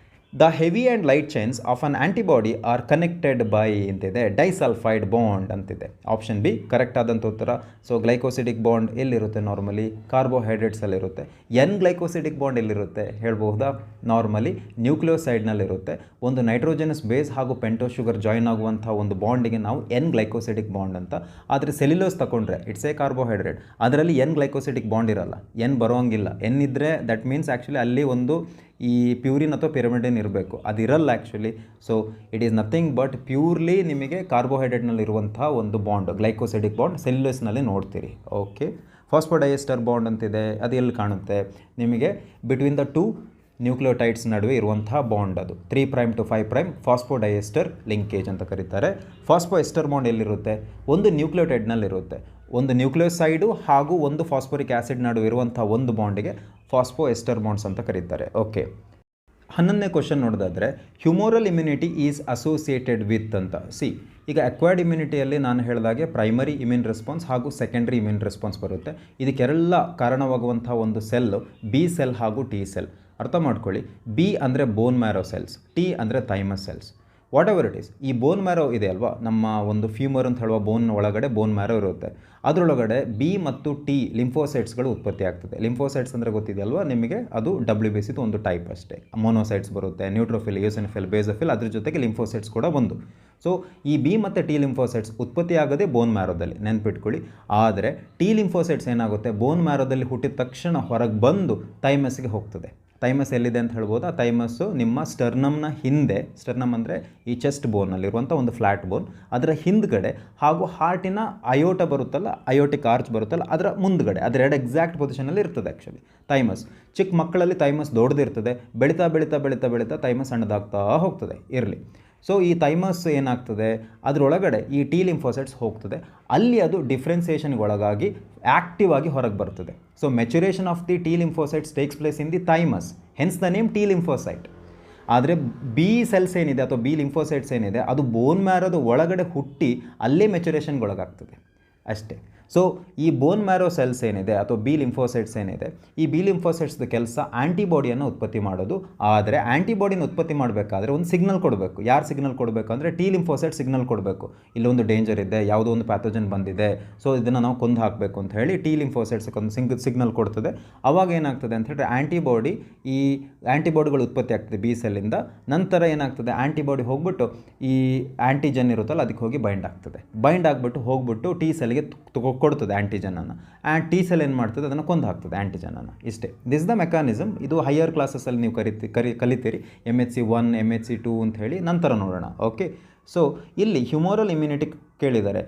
[SPEAKER 1] The heavy and light chains of an antibody are connected by ಅಂತಿದೆ, ಡೈಸಲ್ಫೈಡ್ ಬಾಂಡ್ ಅಂತಿದೆ. ಆಪ್ಷನ್ ಬಿ ಕರೆಕ್ಟ್ ಆದಂಥ ಉತ್ತರ. ಸೊ ಗ್ಲೈಕೋಸಿಡಿಕ್ ಬಾಂಡ್ ಎಲ್ಲಿರುತ್ತೆ, ನಾರ್ಮಲಿ ಕಾರ್ಬೋಹೈಡ್ರೇಟ್ಸಲ್ಲಿರುತ್ತೆ. ಗ್ಲೈಕೋಸಿಡಿಕ್ ಬಾಂಡ್ ಎಲ್ಲಿರುತ್ತೆ ಹೇಳ್ಬಹುದಾ, ನಾರ್ಮಲಿ ನ್ಯೂಕ್ಲಿಯೋಸೈಡ್ನಲ್ಲಿರುತ್ತೆ. ಒಂದು ನೈಟ್ರೋಜನಸ್ ಬೇಸ್ ಹಾಗೂ ಪೆಂಟೋಸ್ ಶುಗರ್ ಜಾಯಿನ್ ಆಗುವಂಥ ಒಂದು ಬಾಂಡಿಗೆ ನಾವು ಗ್ಲೈಕೋಸಿಡಿಕ್ ಬಾಂಡ್ ಅಂತ. ಆದರೆ ಸೆಲ್ಯುಲೋಸ್ ತಗೊಂಡ್ರೆ ಇಟ್ಸ್ ಎ ಕಾರ್ಬೋಹೈಡ್ರೇಟ್, ಅದರಲ್ಲಿ ಗ್ಲೈಕೋಸಿಡಿಕ್ ಬಾಂಡ್ ಇರಲ್ಲ, ಬರೋಂಗಿಲ್ಲ. ಇದ್ದರೆ ದಟ್ ಮೀನ್ಸ್ ಆ್ಯಕ್ಚುಲಿ ಅಲ್ಲಿ ಒಂದು ಈ ಪ್ಯೂರಿನ್ ಅಥವಾ ಪಿರಮಿಡಿನ್ ಇರಬೇಕು, ಅದಿರಲ್ಲ actually. So it is nothing but purely ನಿಮಗೆ ಕಾರ್ಬೋಹೈಡ್ರೇಟ್ನಲ್ಲಿರುವಂಥ ಒಂದು ಬಾಂಡ್, ಗ್ಲೈಕೋಸಿಡಿಕ್ ಬಾಂಡ್ ಸೆಲ್ಯುಲೋಸ್ನಲ್ಲಿ ನೋಡ್ತೀರಿ. ಓಕೆ, ಫಾಸ್ಫೋಡೈಎಸ್ಟರ್ ಬಾಂಡ್ ಅಂತಿದೆ, ಅದು ಎಲ್ಲಿ ಕಾಣುತ್ತೆ ನಿಮಗೆ, ಬಿಟ್ವೀನ್ ದ 2 ನ್ಯೂಕ್ಲಿಯೋಟೈಡ್ಸ್ ನಡುವೆ ಇರುವಂಥ ಬಾಂಡ್, ಅದು 3' to 5' ಫಾಸ್ಫೋಡೈಎಸ್ಟರ್ ಲಿಂಕೇಜ್ ಅಂತ ಕರೀತಾರೆ. ಫಾಸ್ಫೋಎಸ್ಟರ್ ಬಾಂಡ್ ಎಲ್ಲಿರುತ್ತೆ, ಒಂದು ನ್ಯೂಕ್ಲಿಯೋಟೈಡ್ನಲ್ಲಿರುತ್ತೆ. ಒಂದು ನ್ಯೂಕ್ಲಿಯೋಸೈಡು ಹಾಗೂ ಒಂದು ಫಾಸ್ಫೋರಿಕ್ ಆ್ಯಸಿಡ್ ನಡುವೆ ಇರುವಂಥ ಒಂದು ಬಾಂಡಿಗೆ ಫಾಸ್ಫೋಎಸ್ಟರ್ ಬಾಂಡ್ಸ್ ಅಂತ ಕರೀತಾರೆ. ಓಕೆ, 11ನೇ ಕ್ವಶನ್ ನೋಡೋದಾದರೆ humoral immunity is associated with ಅಂತ. ಈಗ ಅಕ್ವೈರ್ಡ್ ಇಮ್ಯುನಿಟಿಯಲ್ಲಿ ನಾನು ಹೇಳಿದಾಗೆ ಪ್ರೈಮರಿ ಇಮ್ಯೂನ್ ರೆಸ್ಪಾನ್ಸ್ ಹಾಗೂ ಸೆಕೆಂಡ್ರಿ ಇಮ್ಯೂನ್ ರೆಸ್ಪಾನ್ಸ್ ಬರುತ್ತೆ. ಇದಕ್ಕೆಲ್ಲ ಕಾರಣವಾಗುವಂಥ ಒಂದು ಸೆಲ್ ಬಿ ಸೆಲ್ ಹಾಗೂ ಟಿ ಸೆಲ್. ಅರ್ಥ ಮಾಡ್ಕೊಳ್ಳಿ, ಬಿ ಅಂದರೆ ಬೋನ್ ಮ್ಯಾರೋ ಸೆಲ್ಸ್, ಟಿ ಅಂದರೆ thymus cells. What ever it is, ಈ ಬೋನ್ ಮ್ಯಾರೋ ಇದೆ ಅಲ್ವಾ, ನಮ್ಮ ಒಂದು ಫ್ಯೂಮರ್ ಅಂತ ಹೇಳುವ ಬೋನ್ ಒಳಗಡೆ ಬೋನ್ ಮ್ಯಾರೋ ಇರುತ್ತೆ. ಅದರೊಳಗಡೆ ಬಿ ಮತ್ತು ಟಿ ಲಿಂಫೋಸೈಟ್ಸ್ಗಳು ಉತ್ಪತ್ತಿ ಆಗ್ತದೆ. ಲಿಂಫೋಸೈಟ್ಸ್ ಅಂದರೆ ಗೊತ್ತಿದೆಯಲ್ವಾ ನಿಮಗೆ, ಅದು WBC ಒಂದು ಟೈಪ್ ಅಷ್ಟೇ. ಮೊನೋಸೈಟ್ಸ್ ಬರುತ್ತೆ, ನ್ಯೂಟ್ರೋಫಿಲ್, ಯೂಸಿನೋಫಿಲ್, ಬೇಸೋಫಿಲ್, ಅದ್ರ ಜೊತೆಗೆ ಲಿಂಫೋಸೈಟ್ಸ್ ಕೂಡ ಒಂದು. ಸೊ ಈ ಬಿ ಮತ್ತು ಟಿ ಲಿಂಫೋಸೈಟ್ಸ್ ಉತ್ಪತ್ತಿ ಆಗೋದೇ ಬೋನ್ ಮ್ಯಾರೋದಲ್ಲಿ, ನೆನ್ಪಿಟ್ಕೊಳ್ಳಿ. ಆದರೆ ಟಿ ಲಿಂಫೋಸೈಟ್ಸ್ ಏನಾಗುತ್ತೆ, ಬೋನ್ ಮ್ಯಾರೋದಲ್ಲಿ ಹುಟ್ಟಿದ ತಕ್ಷಣ ಹೊರಗೆ ಬಂದು ಥೈಮಸ್ಗೆ ಹೋಗ್ತದೆ. ಥೈಮಸ್ ಎಲ್ಲಿದೆ ಅಂತ ಹೇಳ್ಬೋದು, ಆ ಥೈಮಸ್ಸು ನಿಮ್ಮ ಸ್ಟರ್ನಮ್ನ ಹಿಂದೆ, ಸ್ಟರ್ನಮ್ ಅಂದರೆ ಈ ಚೆಸ್ಟ್ ಬೋನಲ್ಲಿರುವಂಥ ಒಂದು ಫ್ಲ್ಯಾಟ್ ಬೋನ್, ಅದರ ಹಿಂದ್ಗಡೆ ಹಾಗೂ ಹಾರ್ಟಿನ ಅಯೋಟ ಬರುತ್ತಲ್ಲ, ಅಯೋಟಿಕ್ ಆರ್ಚ್ ಬರುತ್ತಲ್ಲ, ಅದರ ಮುಂದ್ಗಡೆ, ಅದರ ಎರಡು ಎಕ್ಸಾಕ್ಟ್ ಪೊಸಿಷನಲ್ಲಿ ಇರ್ತದೆ ಆ್ಯಕ್ಚುಲಿ ಥೈಮಸ್. ಚಿಕ್ಕ ಮಕ್ಕಳಲ್ಲಿ ಥೈಮಸ್ ದೊಡ್ಡದಿರ್ತದೆ, ಬೆಳೀತಾ ಬೆಳೀತಾ ಬೆಳೀತಾ ಬೆಳೀತಾ ಥೈಮಸ್ ಸಣ್ಣದಾಗ್ತಾ ಹೋಗ್ತದೆ. ಇರಲಿ. ಸೊ ಈ ಥೈಮಸ್ ಏನಾಗ್ತದೆ, ಅದರೊಳಗಡೆ ಈ ಟಿ ಲಿಂಫೋಸೈಟ್ಸ್ ಹೋಗ್ತದೆ, ಅಲ್ಲಿ ಅದು ಡಿಫ್ರೆನ್ಸಿಯೇಷನ್ಗೆ ಒಳಗಾಗಿ ಆ್ಯಕ್ಟಿವ್ ಆಗಿ ಹೊರಗೆ ಬರ್ತದೆ. So maturation of the T lymphocytes takes place in the thymus, hence the name T lymphocyte. ಆದರೆ ಬಿ ಸೆಲ್ಸ್ ಏನಿದೆ ಅಥವಾ ಬಿ ಲಿಂಫೋಸೈಟ್ಸ್ ಏನಿದೆ, ಅದು ಬೋನ್ ಮ್ಯಾರೋದು ಒಳಗಡೆ ಹುಟ್ಟಿ ಅಲ್ಲೇ ಮೆಚುರೇಷನ್ಗೆ ಒಳಗಾಗ್ತದೆ ಅಷ್ಟೇ. ಸೊ ಈ ಬೋನ್ ಮ್ಯಾರೋ ಸೆಲ್ಸ್ ಏನಿದೆ ಅಥವಾ ಬಿ ಲಿಂಫೋಸೈಟ್ಸ್ ಏನಿದೆ, ಈ ಬಿ ಲಿಂಫೋಸೈಟ್ಸ್ದು ಕೆಲಸ ಆ್ಯಂಟಿಬಾಡಿಯನ್ನು ಉತ್ಪತ್ತಿ ಮಾಡೋದು. ಆದರೆ ಆ್ಯಂಟಿಬಾಡಿನ ಉತ್ಪತ್ತಿ ಮಾಡಬೇಕಾದ್ರೆ ಒಂದು ಸಿಗ್ನಲ್ ಕೊಡಬೇಕು. ಯಾರು ಸಿಗ್ನಲ್ ಕೊಡಬೇಕು ಅಂದರೆ ಟಿ ಲಿಂಫೋಸೈಟ್ ಸಿಗ್ನಲ್ ಕೊಡಬೇಕು. ಇಲ್ಲೊಂದು ಡೇಂಜರ್ ಇದೆ, ಯಾವುದೋ ಒಂದು ಪ್ಯಾಥೋಜನ್ ಬಂದಿದೆ, ಸೊ ಇದನ್ನು ನಾವು ಕೊಂದು ಹಾಕಬೇಕು ಅಂತ ಹೇಳಿ ಟಿ ಲಿಂಫೋಸೈಟ್ಸ್ಗೆ ಒಂದು ಸಿಗ್ನಲ್ ಕೊಡ್ತದೆ. ಅವಾಗ ಏನಾಗ್ತದೆ ಅಂತ ಹೇಳಿದ್ರೆ ಈ ಆ್ಯಂಟಿಬಾಡಿಗಳು ಉತ್ಪತ್ತಿ ಆಗ್ತದೆ ಬಿ ಸೆಲ್ಲಿಂದ. ನಂತರ ಏನಾಗ್ತದೆ, ಆ್ಯಂಟಿಬಾಡಿ ಹೋಗ್ಬಿಟ್ಟು ಈ ಆ್ಯಂಟಿಜನ್ ಇರುತ್ತಲ್ಲ ಅದಕ್ಕೆ ಹೋಗಿ ಬೈಂಡ್ ಆಗ್ತದೆ. ಬೈಂಡ್ ಆಗಿಬಿಟ್ಟು ಹೋಗ್ಬಿಟ್ಟು ಟಿ ಸೆಲ್ಗೆ ಕೊಡ್ತದೆ ಆ್ಯಂಟಿಜನನ್ನು. ಆ್ಯಂಡ್ ಟಿ ಸೆಲ್ ಏನು ಮಾಡ್ತದೆ, ಅದನ್ನು ಕೊಂದು ಹಾಕ್ತದೆ ಆ್ಯಂಟಿಜನನ್ನು. ಇಷ್ಟೇ, ದಿಸ್ ದ ಮೆಕ್ಯಾನಿಸಮ್. ಇದು ಹೈಯರ್ ಕ್ಲಾಸಸ್ಸಲ್ಲಿ ನೀವು ಕಲಿತೀರಿ, MHC 1, MHC 2 ಅಂತ ಹೇಳಿ, ನಂತರ ನೋಡೋಣ. ಓಕೆ. ಸೊ ಇಲ್ಲಿ ಹ್ಯೂಮೋರಲ್ ಇಮ್ಯುನಿಟಿ ಕೇಳಿದ್ದಾರೆ.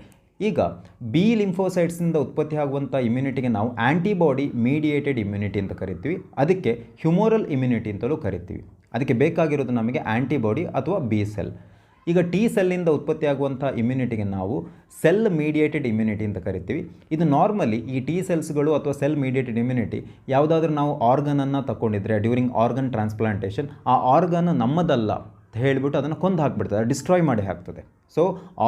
[SPEAKER 1] ಈಗ ಬಿ ಲಿಂಫೋಸೈಟ್ಸಿಂದ ಉತ್ಪತ್ತಿ ಆಗುವಂಥ ಇಮ್ಯುನಿಟಿಗೆ ನಾವು ಆ್ಯಂಟಿಬಾಡಿ ಮೀಡಿಯೇಟೆಡ್ ಇಮ್ಯುನಿಟಿ ಅಂತ ಕರಿತೀವಿ. ಅದಕ್ಕೆ ಹ್ಯೂಮೋರಲ್ ಇಮ್ಯುನಿಟಿ ಅಂತಲೂ ಕರಿತೀವಿ. ಅದಕ್ಕೆ ಬೇಕಾಗಿರೋದು ನಮಗೆ ಆ್ಯಂಟಿಬಾಡಿ ಅಥವಾ ಬಿ ಸೆಲ್. ಈಗ ಟಿ ಸೆಲ್ಲಿಂದ ಉತ್ಪತ್ತಿಯಾಗುವಂಥ ಇಮ್ಯುನಿಟಿಗೆ ನಾವು ಸೆಲ್ ಮೀಡಿಯೇಟೆಡ್ ಇಮ್ಯುನಿಟಿ ಅಂತ ಕರಿತೀವಿ. ಇದು ನಾರ್ಮಲಿ ಈ ಟಿ ಸೆಲ್ಸ್ಗಳು ಅಥವಾ ಸೆಲ್ ಮೀಡಿಯೇಟೆಡ್ ಇಮ್ಯುನಿಟಿ ಯಾವುದಾದ್ರೂ ನಾವು ಆರ್ಗನನ್ನು ತಗೊಂಡಿದ್ರೆ ಡ್ಯೂರಿಂಗ್ ಆರ್ಗನ್ ಟ್ರಾನ್ಸ್ಪ್ಲಾಂಟೇಷನ್, ಆ ಆರ್ಗನ್ ನಮ್ಮದಲ್ಲ ಅಂತ ಹೇಳಿಬಿಟ್ಟು ಅದನ್ನು ಕೊಂದು ಹಾಕ್ಬಿಡ್ತದೆ, ಡಿಸ್ಟ್ರಾಯ್ ಮಾಡಿ ಹಾಕ್ತದೆ. So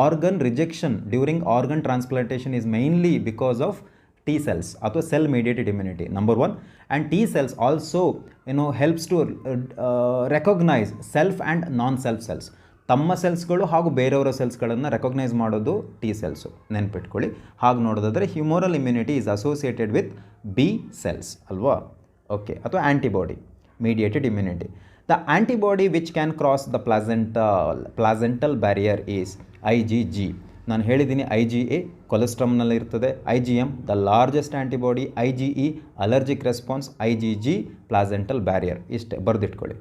[SPEAKER 1] organ rejection during organ transplantation is mainly because of T cells ಅಥವಾ cell mediated immunity, number 1. And T cells also helps to recognise self and non self cells. ತಮ್ಮ ಸೆಲ್ಸ್ಗಳು ಹಾಗೂ ಬೇರೆಯವರ ಸೆಲ್ಸ್ಗಳನ್ನು ರೆಕಗ್ನೈಸ್ ಮಾಡೋದು ಟಿ ಸೆಲ್ಸು, ನೆನ್ಪಿಟ್ಕೊಳ್ಳಿ. ಹಾಗೆ ನೋಡೋದಾದರೆ humoral immunity is associated with B cells ಅಲ್ವಾ. ಓಕೆ. ಅಥವಾ antibody mediated immunity. The antibody which can cross the placental barrier is IgG. ನಾನು ಹೇಳಿದ್ದೀನಿ IgA ಕೊಲೆಸ್ಟ್ರಾಮ್ನಲ್ಲಿ ಇರ್ತದೆ, IgM the largest antibody, IgE allergic response, IgG placental barrier. ಇಷ್ಟೇ ಬರೆದಿಟ್ಕೊಳ್ಳಿ.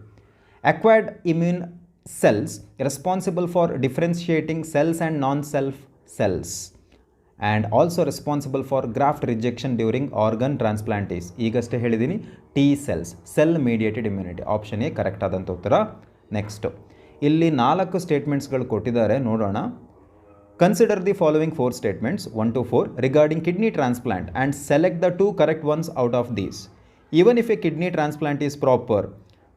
[SPEAKER 1] Acquired immune cells responsible for differentiating cells and non-self cells and also responsible for graft rejection during organ transplantation. ಈಗಷ್ಟೇ ಹೇಳಿದ್ದೀನಿ T cells, cell mediated immunity. Option A correct ಆದಂಥ ಉತ್ತರ. Next ಇಲ್ಲಿ 4 ಸ್ಟೇಟ್ಮೆಂಟ್ಸ್ಗಳು ಕೊಟ್ಟಿದ್ದಾರೆ, ನೋಡೋಣ. Consider the following 4 statements 1 to 4 regarding kidney transplant and select the 2 correct ones out of these. Even if a kidney transplant is proper,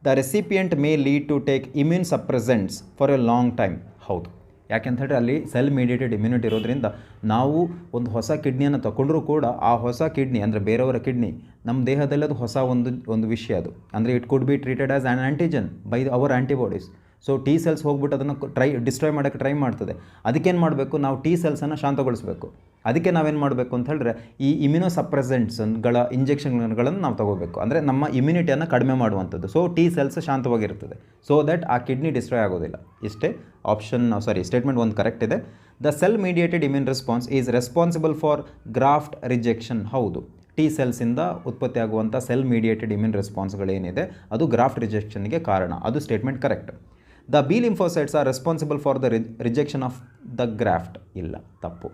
[SPEAKER 1] the recipient may lead to take immune suppressants for a long time. ಹೌದು, ಯಾಕೆಂತ ಹೇಳಿದ್ರೆ ಅಲ್ಲಿ cell mediated immunity ಇರೋದ್ರಿಂದ ನಾವು ಒಂದು ಹೊಸ ಕಿಡ್ನಿಯನ್ನು ತಗೊಂಡ್ರೂ ಕೂಡ ಆ ಹೊಸ ಕಿಡ್ನಿ ಅಂದರೆ ಬೇರೆಯವರ ಕಿಡ್ನಿ ನಮ್ಮ ದೇಹದಲ್ಲಿ ಅದು ಹೊಸ ಒಂದು ವಿಷಯ ಅದು. ಅಂದರೆ it could be treated as an antigen by our antibodies. So T cells ಹೋಗ್ಬಿಟ್ಟು ಅದನ್ನು ಡಿಸ್ಟ್ರಾಯ್ ಮಾಡೋಕ್ಕೆ ಟ್ರೈ ಮಾಡ್ತದೆ. ಅದಕ್ಕೇನು ಮಾಡಬೇಕು, ನಾವು ಟಿ ಸೆಲ್ಸನ್ನು ಶಾಂತಗೊಳಿಸಬೇಕು. ಅದಕ್ಕೆ ನಾವೇನು ಮಾಡಬೇಕು ಅಂತ ಹೇಳಿದ್ರೆ ಈ ಇಮ್ಯುನೋಸಪ್ರೆಸೆಂಟ್ಸ್ಗಳ ಇಂಜೆಕ್ಷನ್ಗಳನ್ನು ನಾವು ತಗೋಬೇಕು, ಅಂದರೆ ನಮ್ಮ ಇಮ್ಯುನಿಟಿಯನ್ನು ಕಡಿಮೆ ಮಾಡುವಂಥದ್ದು. ಸೊ ಟಿ ಸೆಲ್ಸ್ ಶಾಂತವಾಗಿರ್ತದೆ, ಸೊ ದಟ್ ಆ ಕಿಡ್ನಿ ಡಿಸ್ಟ್ರಾಯ್ ಆಗೋದಿಲ್ಲ. ಇಷ್ಟೇ ಸ್ಟೇಟ್ಮೆಂಟ್ 1 ಕರೆಕ್ಟ್ ಇದೆ. The cell mediated immune response is responsible for graft rejection. ಹೌದು, ಟಿ ಸೆಲ್ಸಿಂದ ಉತ್ಪತ್ತಿಯಾಗುವಂಥ ಸೆಲ್ ಮೀಡಿಯೇಟೆಡ್ ಇಮ್ಯೂನ್ ರೆಸ್ಪಾನ್ಸ್ಗಳೇನಿದೆ ಅದು ಗ್ರಾಫ್ಟ್ ರಿಜೆಕ್ಷನ್ಗೆ ಕಾರಣ. ಅದು statement correct. The B lymphocytes are responsible for the rejection of the graft. ಇಲ್ಲ, ತಪ್ಪು.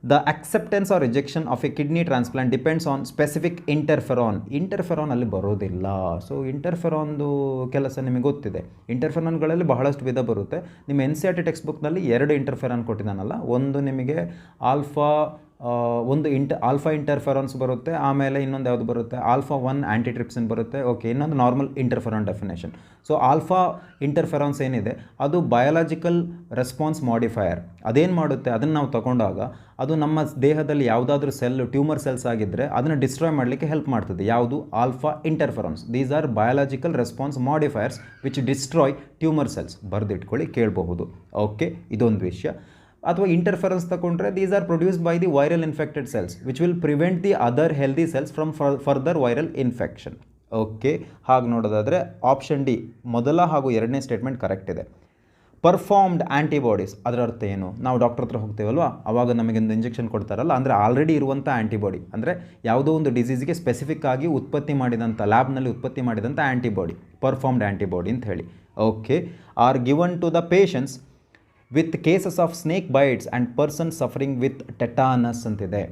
[SPEAKER 1] The acceptance or rejection of a kidney transplant depends on specific interferon. ಇಂಟರ್ಫೆರಾನ್ ಅಲ್ಲಿ ಬರೋದಿಲ್ಲ. ಸೊ ಇಂಟರ್ಫೆರಾನ್ದು ಕೆಲಸ ನಿಮಗೆ ಗೊತ್ತಿದೆ. ಇಂಟರ್ಫೆರಾನ್ಗಳಲ್ಲಿ ಬಹಳಷ್ಟು ವಿಧ ಬರುತ್ತೆ. ನಿಮ್ಮ NCERT ಟೆಕ್ಸ್ಟ್ ಬುಕ್ನಲ್ಲಿ 2 ಇಂಟರ್ಫೆರಾನ್ ಕೊಟ್ಟಿದ್ದಾನಲ್ಲ, ಒಂದು ನಿಮಗೆ ಆಲ್ಫಾ ಒಂದು ಆಲ್ಫಾ ಇಂಟರ್ಫೆರಾನ್ಸ್ ಬರುತ್ತೆ, ಆಮೇಲೆ ಇನ್ನೊಂದು ಯಾವುದು ಬರುತ್ತೆ, ಆಲ್ಫಾ 1 ಆ್ಯಂಟಿಟ್ರಿಪ್ಸಿನ್ ಬರುತ್ತೆ. ಓಕೆ, ಇನ್ನೊಂದು ನಾರ್ಮಲ್ ಇಂಟರ್ಫೆರಾನ್ ಡೆಫಿನೇಷನ್. ಸೊ ಆಲ್ಫಾ ಇಂಟರ್ಫೆರಾನ್ಸ್ ಏನಿದೆ ಅದು ಬಯಾಲಜಿಕಲ್ ರೆಸ್ಪಾನ್ಸ್ ಮಾಡಿಫೈಯರ್. ಅದೇನು ಮಾಡುತ್ತೆ, ಅದನ್ನು ನಾವು ತಗೊಂಡಾಗ ಅದು ನಮ್ಮ ದೇಹದಲ್ಲಿ ಯಾವುದಾದ್ರೂ ಟ್ಯೂಮರ್ ಸೆಲ್ಸ್ ಆಗಿದ್ದರೆ ಅದನ್ನು ಡಿಸ್ಟ್ರಾಯ್ ಮಾಡಲಿಕ್ಕೆ ಹೆಲ್ಪ್ ಮಾಡ್ತದೆ. ಯಾವುದು? Alpha interferons. These are biological response modifiers which destroy tumour cells. ಬರೆದಿಟ್ಕೊಳ್ಳಿ, ಕೇಳಬಹುದು. ಓಕೆ, ಇದೊಂದು ವಿಷಯ. ಅಥವಾ ಇಂಟರ್ಫೆರೆನ್ಸ್ ತಗೊಂಡ್ರೆ these are produced by the viral infected cells which will prevent the other healthy cells from further viral infection. Okay, ಹಾಗೆ ನೋಡೋದಾದರೆ option D ಮೊದಲ ಹಾಗೂ ಎರಡನೇ ಸ್ಟೇಟ್ಮೆಂಟ್ ಕರೆಕ್ಟ್ ಇದೆ. ಪರ್ಫಾರ್ಮ್ಡ್ ಆ್ಯಂಟಿಬಾಡೀಸ್, ಅದರ ಅರ್ಥ ಏನು? ನಾವು ಡಾಕ್ಟರ್ ಹತ್ರ ಹೋಗ್ತೇವಲ್ವ, ಆವಾಗ ನಮಗೊಂದು ಇಂಜೆಕ್ಷನ್ ಕೊಡ್ತಾರಲ್ಲ, ಅಂದರೆ ಆಲ್ರೆಡಿ ಇರುವಂಥ ಆ್ಯಂಟಿಬಾಡಿ, ಅಂದರೆ ಯಾವುದೋ ಒಂದು ಡಿಸೀಸ್ಗೆ ಸ್ಪೆಸಿಫಿಕ್ ಆಗಿ ಉತ್ಪತ್ತಿ ಮಾಡಿದಂಥ ಲ್ಯಾಬ್ನಲ್ಲಿ ಉತ್ಪತ್ತಿ ಮಾಡಿದಂಥ ಆ್ಯಂಟಿಬಾಡಿ, ಪರ್ಫಾರ್ಮ್ಡ್ ಆ್ಯಂಟಿಬಾಡಿ ಅಂತ ಹೇಳಿ. Okay, are given to the patients with cases of snake bites and person suffering with tetanus ಅಂತಿದೆ.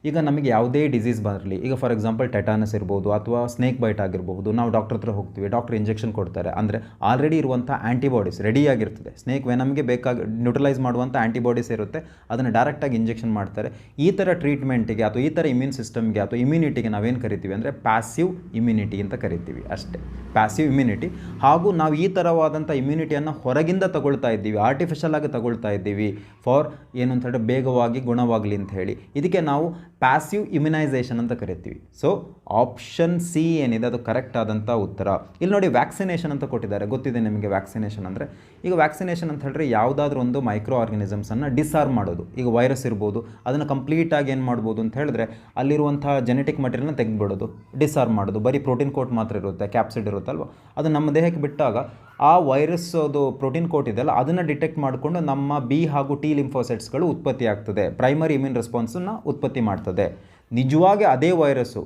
[SPEAKER 1] ಈಗ ನಮಗೆ ಯಾವುದೇ ಡಿಸೀಸ್ ಬರಲಿ, ಈಗ ಫಾರ್ ಎಕ್ಸಾಂಪಲ್ ಟೆಟಾನಸ್ ಇರ್ಬೋದು ಅಥವಾ ಸ್ನೇಕ್ ಬೈಟ್ ಆಗಿರ್ಬೋದು, ನಾವು ಡಾಕ್ಟರ್ ಹತ್ರ ಹೋಗ್ತೀವಿ, ಡಾಕ್ಟರ್ ಇಂಜೆಕ್ಷನ್ ಕೊಡ್ತಾರೆ, ಅಂದರೆ ಆಲ್ರೆಡಿ ಇರುವಂಥ ಆ್ಯಂಟಿಬಾಡೀಸ್ ರೆಡಿಯಾಗಿರ್ತದೆ. ಸ್ನೇಕ್ ವೆನಮ್ಗೆ ನ್ಯೂಟ್ರಲೈಸ್ ಮಾಡುವಂಥ ಆ್ಯಂಟಿಬಾಡೀಸ್ ಇರುತ್ತೆ, ಅದನ್ನು ಡೈರೆಕ್ಟಾಗಿ ಇಂಜೆಕ್ಷನ್ ಮಾಡ್ತಾರೆ. ಈ ಥರ ಟ್ರೀಟ್ಮೆಂಟಿಗೆ ಅಥವಾ ಈ ಥರ ಇಮ್ಯೂನ್ ಸಿಸ್ಟಮ್ಗೆ ಅಥವಾ ಇಮ್ಯುನಿಟಿಗೆ ನಾವೇನು ಕರಿತೀವಿ ಅಂದರೆ ಪ್ಯಾಸಿವ್ ಇಮ್ಯುನಿಟಿ ಅಂತ ಕರಿತೀವಿ ಅಷ್ಟೇ, ಪ್ಯಾಸಿವ್ ಇಮ್ಯುನಿಟಿ. ಹಾಗೂ ನಾವು ಈ ಥರವಾದಂಥ ಇಮ್ಯುನಿಟಿಯನ್ನು ಹೊರಗಿಂದ ತಗೊಳ್ತಾ ಇದ್ದೀವಿ, ಆರ್ಟಿಫಿಷಿಯಲ್ ಆಗಿ ತಗೊಳ್ತಾ ಇದ್ದೀವಿ ಫಾರ್ ಏನು ಅಂತ ಹೇಳಿದ್ರೆ ಬೇಗವಾಗಿ ಗುಣವಾಗಲಿ ಅಂತ ಹೇಳಿ. ಇದಕ್ಕೆ ನಾವು ಪ್ಯಾಸಿವ್ ಇಮ್ಯುನೈಸೇಷನ್ ಅಂತ ಕರಿತೀವಿ. ಸೊ ಆಪ್ಷನ್ ಸಿ ಏನಿದೆ ಅದು ಕರೆಕ್ಟ್ ಆದಂಥ ಉತ್ತರ. ಇಲ್ಲಿ ನೋಡಿ ವ್ಯಾಕ್ಸಿನೇಷನ್ ಅಂತ ಕೊಟ್ಟಿದ್ದಾರೆ, ಗೊತ್ತಿದೆ ನಿಮಗೆ ವ್ಯಾಕ್ಸಿನೇಷನ್ ಅಂದರೆ? ಈಗ ವ್ಯಾಕ್ಸಿನೇಷನ್ ಅಂತ ಹೇಳಿದ್ರೆ ಯಾವುದಾದ್ರೂ ಒಂದು ಮೈಕ್ರೋ ಆರ್ಗನಿಸಮ್ಸನ್ನು ಡಿಸಾರ್ಮ್ ಮಾಡೋದು. ಈಗ ವೈರಸ್ ಇರ್ಬೋದು, ಅದನ್ನು ಕಂಪ್ಲೀಟಾಗಿ ಏನು ಮಾಡ್ಬೋದು ಅಂತ ಹೇಳಿದ್ರೆ ಅಲ್ಲಿರುವಂಥ ಜೆನೆಟಿಕ್ ಮಟೀರಿಯಲ್ನ ತೆಗೆದುಬಿಡೋದು, ಡಿಸಾರ್ಮ್ ಮಾಡೋದು. ಬರೀ ಪ್ರೋಟೀನ್ ಕೋಟ್ ಮಾತ್ರ ಇರುತ್ತೆ, ಕ್ಯಾಪ್ಸಿಡ್ ಇರುತ್ತಲ್ವ, ಅದು ನಮ್ಮ ದೇಹಕ್ಕೆ ಬಿಟ್ಟಾಗ ಆ ವೈರಸ್ ಅದು ಪ್ರೋಟೀನ್ ಕೋಟ್ ಇದೆಯಲ್ಲ ಅದನ್ನು ಡಿಟೆಕ್ಟ್ ಮಾಡಿಕೊಂಡು ನಮ್ಮ ಬಿ ಹಾಗೂ ಟಿ ಲಿಂಫೋಸೈಟ್ಸ್ಗಳು ಉತ್ಪತ್ತಿ ಆಗ್ತದೆ, ಪ್ರೈಮರಿ ಇಮ್ಯೂನ್ ರೆಸ್ಪಾನ್ಸನ್ನು ಉತ್ಪತ್ತಿ ಮಾಡ್ತದೆ. ನಿಜವಾಗಿ ಅದೇ ವೈರಸ್ಸು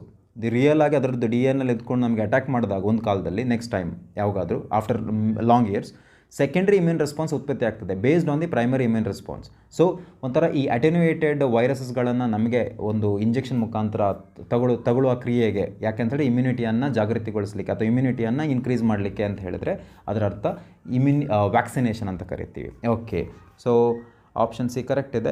[SPEAKER 1] ರಿಯಲ್ ಆಗಿ ಅದರದ್ದು DNA ಎತ್ಕೊಂಡು ನಮಗೆ ಅಟ್ಯಾಕ್ ಮಾಡಿದಾಗ ಒಂದು ಕಾಲದಲ್ಲಿ, ನೆಕ್ಸ್ಟ್ ಟೈಮ್ ಯಾವಾಗಾದರೂ after long years, secondary immune response ಉತ್ಪತ್ತಿ ಆಗ್ತದೆ based on the primary immune response. So ಒಂಥರ ಈ ಅಟೆನ್ಯೂಯೇಟೆಡ್ ವೈರಸಸ್ಗಳನ್ನು ನಮಗೆ ಒಂದು ಇಂಜೆಕ್ಷನ್ ಮುಖಾಂತರ ತಗೊಳ್ಳುವ ಕ್ರಿಯೆಗೆ, ಯಾಕೆಂತೇಳಿ ಇಮ್ಯುನಿಟಿಯನ್ನು ಜಾಗೃತಿಗೊಳಿಸಲಿಕ್ಕೆ ಅಥವಾ ಇಮ್ಯುನಿಟಿಯನ್ನು ಇನ್ಕ್ರೀಸ್ ಮಾಡಲಿಕ್ಕೆ ಅಂತ ಹೇಳಿದ್ರೆ ಅದರ ಅರ್ಥ ವ್ಯಾಕ್ಸಿನೇಷನ್ ಅಂತ ಕರಿತೀವಿ. Okay, so option C correct ಇದೆ.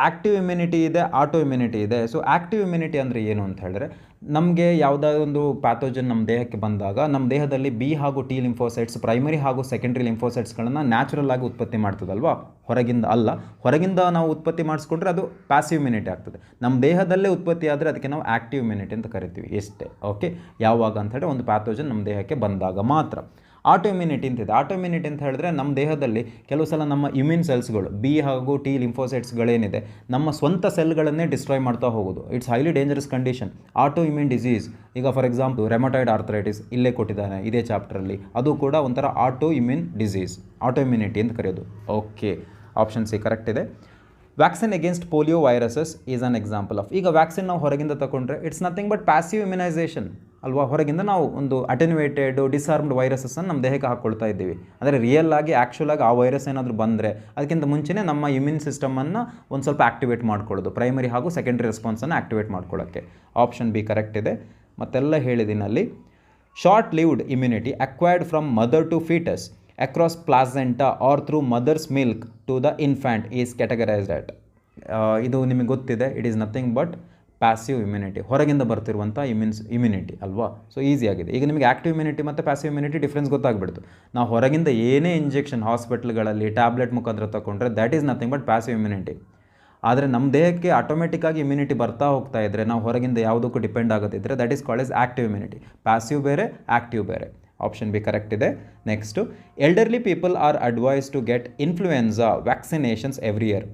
[SPEAKER 1] ಆ್ಯಕ್ಟಿವ್ ಇಮ್ಯುನಿಟಿ ಇದೆ, ಆಟೋ ಇಮ್ಯುನಿಟಿ ಇದೆ. ಸೊ ಆ್ಯಕ್ಟಿವ್ ಇಮ್ಯುನಿಟಿ ಅಂದರೆ ಏನು ಅಂತ ಹೇಳಿದ್ರೆ ನಮಗೆ ಯಾವುದಾದ್ರು ಒಂದು ಪ್ಯಾಥೋಜನ್ ನಮ್ಮ ದೇಹಕ್ಕೆ ಬಂದಾಗ ನಮ್ಮ ದೇಹದಲ್ಲಿ ಬಿ ಹಾಗೂ ಟಿ ಲಿಂಫೋಸೈಟ್ಸ್ ಪ್ರೈಮರಿ ಹಾಗೂ ಸೆಕೆಂಡ್ರಿ ಲಿಂಫೋಸೈಟ್ಸ್ಗಳನ್ನು ನ್ಯಾಚುರಲ್ ಆಗಿ ಉತ್ಪತ್ತಿ ಮಾಡ್ತದಲ್ವಾ, ಹೊರಗಿಂದ ಅಲ್ಲ. ಹೊರಗಿಂದ ನಾವು ಉತ್ಪತ್ತಿ ಮಾಡಿಸ್ಕೊಂಡ್ರೆ ಅದು ಪ್ಯಾಸಿವ್ ಇಮ್ಯುನಿಟಿ ಆಗ್ತದೆ. ನಮ್ಮ ದೇಹದಲ್ಲೇ ಉತ್ಪತ್ತಿ ಆದರೆ ಅದಕ್ಕೆ ನಾವು ಆ್ಯಕ್ಟಿವ್ ಇಮ್ಯುನಿಟಿ ಅಂತ ಕರಿತೀವಿ. ಎಷ್ಟೇ. ಓಕೆ, ಯಾವಾಗ ಅಂತ ಹೇಳಿದ್ರೆ ಒಂದು ಪ್ಯಾಥೋಜನ್ ನಮ್ಮ ದೇಹಕ್ಕೆ ಬಂದಾಗ ಮಾತ್ರ. ಆಟೋ ಇಮ್ಯುನಿಟಿ ಅಂತಿದೆ. ಆಟೋ ಇಮ್ಯುನಿಟಿ ಅಂತ ಹೇಳಿದ್ರೆ ನಮ್ಮ ದೇಹದಲ್ಲಿ ಕೆಲವು ಸಲ ನಮ್ಮ ಇಮ್ಯೂನ್ ಸೆಲ್ಸ್ಗಳು ಬಿ ಹಾಗೂ ಟಿ ಲಿಂಫೋಸೈಟ್ಸ್ಗಳೇನಿದೆ ನಮ್ಮ ಸ್ವಂತ ಸೆಲ್ಗಳನ್ನೇ ಡಿಸ್ಟ್ರಾಯ್ ಮಾಡ್ತಾ ಹೋಗೋದು. It's highly dangerous condition, auto immune disease. ಈಗ ಫಾರ್ ಎಕ್ಸಾಂಪಲ್ ರೆಮಟಾಯ್ಡ್ ಆರ್ಥರೈಟಿಸ್ ಇಲ್ಲೇ ಕೊಟ್ಟಿದ್ದಾನೆ ಇದೇ ಚಾಪ್ಟ್ರಲ್ಲಿ, ಅದು ಕೂಡ ಒಂಥರ auto immune disease, auto immunity ಅಂತ ಕರೆಯೋದು. ಓಕೆ, ಆಪ್ಷನ್ ಸಿ ಕರೆಕ್ಟ್ ಇದೆ. Vaccine against polio viruses is an example of. ಈಗ ವ್ಯಾಕ್ಸಿನ್ ನಾವು ಹೊರಗಿಂದ ತಗೊಂಡ್ರೆ it's nothing but passive immunisation ಅಲ್ವಾ. ಹೊರಗಿಂದ ನಾವು ಒಂದು ಅಟೆನ್ಯೂಯೇಟೆಡ್ ಡಿಸಾರ್ಮ್ಡ್ ವೈರಸಸ್ಸನ್ನು ನಮ್ಮ ದೇಹಕ್ಕೆ ಹಾಕ್ಕೊಳ್ತಾ ಇದ್ದೀವಿ. ಅಂದರೆ ರಿಯಲ್ ಆಗಿ ಆ್ಯಕ್ಚುಲ್ ಆಗಿ ಆ ವೈರಸ್ ಏನಾದರೂ ಬಂದರೆ ಅದಕ್ಕಿಂತ ಮುಂಚೆನೇ ನಮ್ಮ ಇಮ್ಯೂನ್ ಸಿಸ್ಟಮನ್ನು ಒಂದು ಸ್ವಲ್ಪ ಆ್ಯಕ್ಟಿವೇಟ್ ಮಾಡ್ಕೊಳ್ಳೋದು, ಪ್ರೈಮರಿ ಹಾಗೂ ಸೆಕೆಂಡ್ರಿ ರೆಸ್ಪಾನ್ಸನ್ನು ಆ್ಯಕ್ಟಿವೇಟ್ ಮಾಡ್ಕೊಳ್ಳೋಕ್ಕೆ. ಆಪ್ಷನ್ ಬಿ ಕರೆಕ್ಟ್ ಇದೆ. ಮತ್ತೆಲ್ಲ ಹೇಳಿದಿನಲ್ಲಿ short lived immunity acquired from mother to foetus across placenta or through mother's milk to the infant is categorized at. ಇದು ನಿಮಗೆ ಗೊತ್ತಿದೆ, it is nothing but passive immunity, ಹೊರಗಿಂದ ಬರ್ತಿರುವಂಥ immunity ಅಲ್ವಾ. So easy ಆಗಿದೆ. ಈಗ ನಿಮಗೆ ಆ್ಯಕ್ಟಿವ್ ಇಮ್ಯುನಿಟಿ ಮತ್ತು passive immunity difference ಗೊತ್ತಾಗ್ಬಿಡ್ತು. ನಾವು ಹೊರಗಿಂದ ಏನೇ ಇಂಜೆಕ್ಷನ್ ಹಾಸ್ಪಿಟ್ಲ್ಗಳಲ್ಲಿ ಟ್ಯಾಬ್ಲೆಟ್ ಮುಖಾಂತರ ತಗೊಂಡ್ರೆ that is nothing but passive immunity. ಆದರೆ ನಮ್ಮ ದೇಹಕ್ಕೆ ಆಟೋಮೆಟಿಕ್ಕಾಗಿ ಇಮ್ಯುನಿಟಿ ಬರ್ತಾ ಹೋಗ್ತಾ ಇದ್ದರೆ, ನಾವು ಹೊರಗಿಂದ ಯಾವುದಕ್ಕೂ ಡಿಪೆಂಡ್ ಆಗೋದಿದ್ದರೆ that is called as active immunity. Passive ಬೇರೆ, ಆ್ಯಕ್ಟಿವ್ ಬೇರೆ. ಆಪ್ಷನ್ ಬಿ ಕರೆಕ್ಟ್ ಇದೆ. Next, elderly people are advise to get influenza vaccinations every year.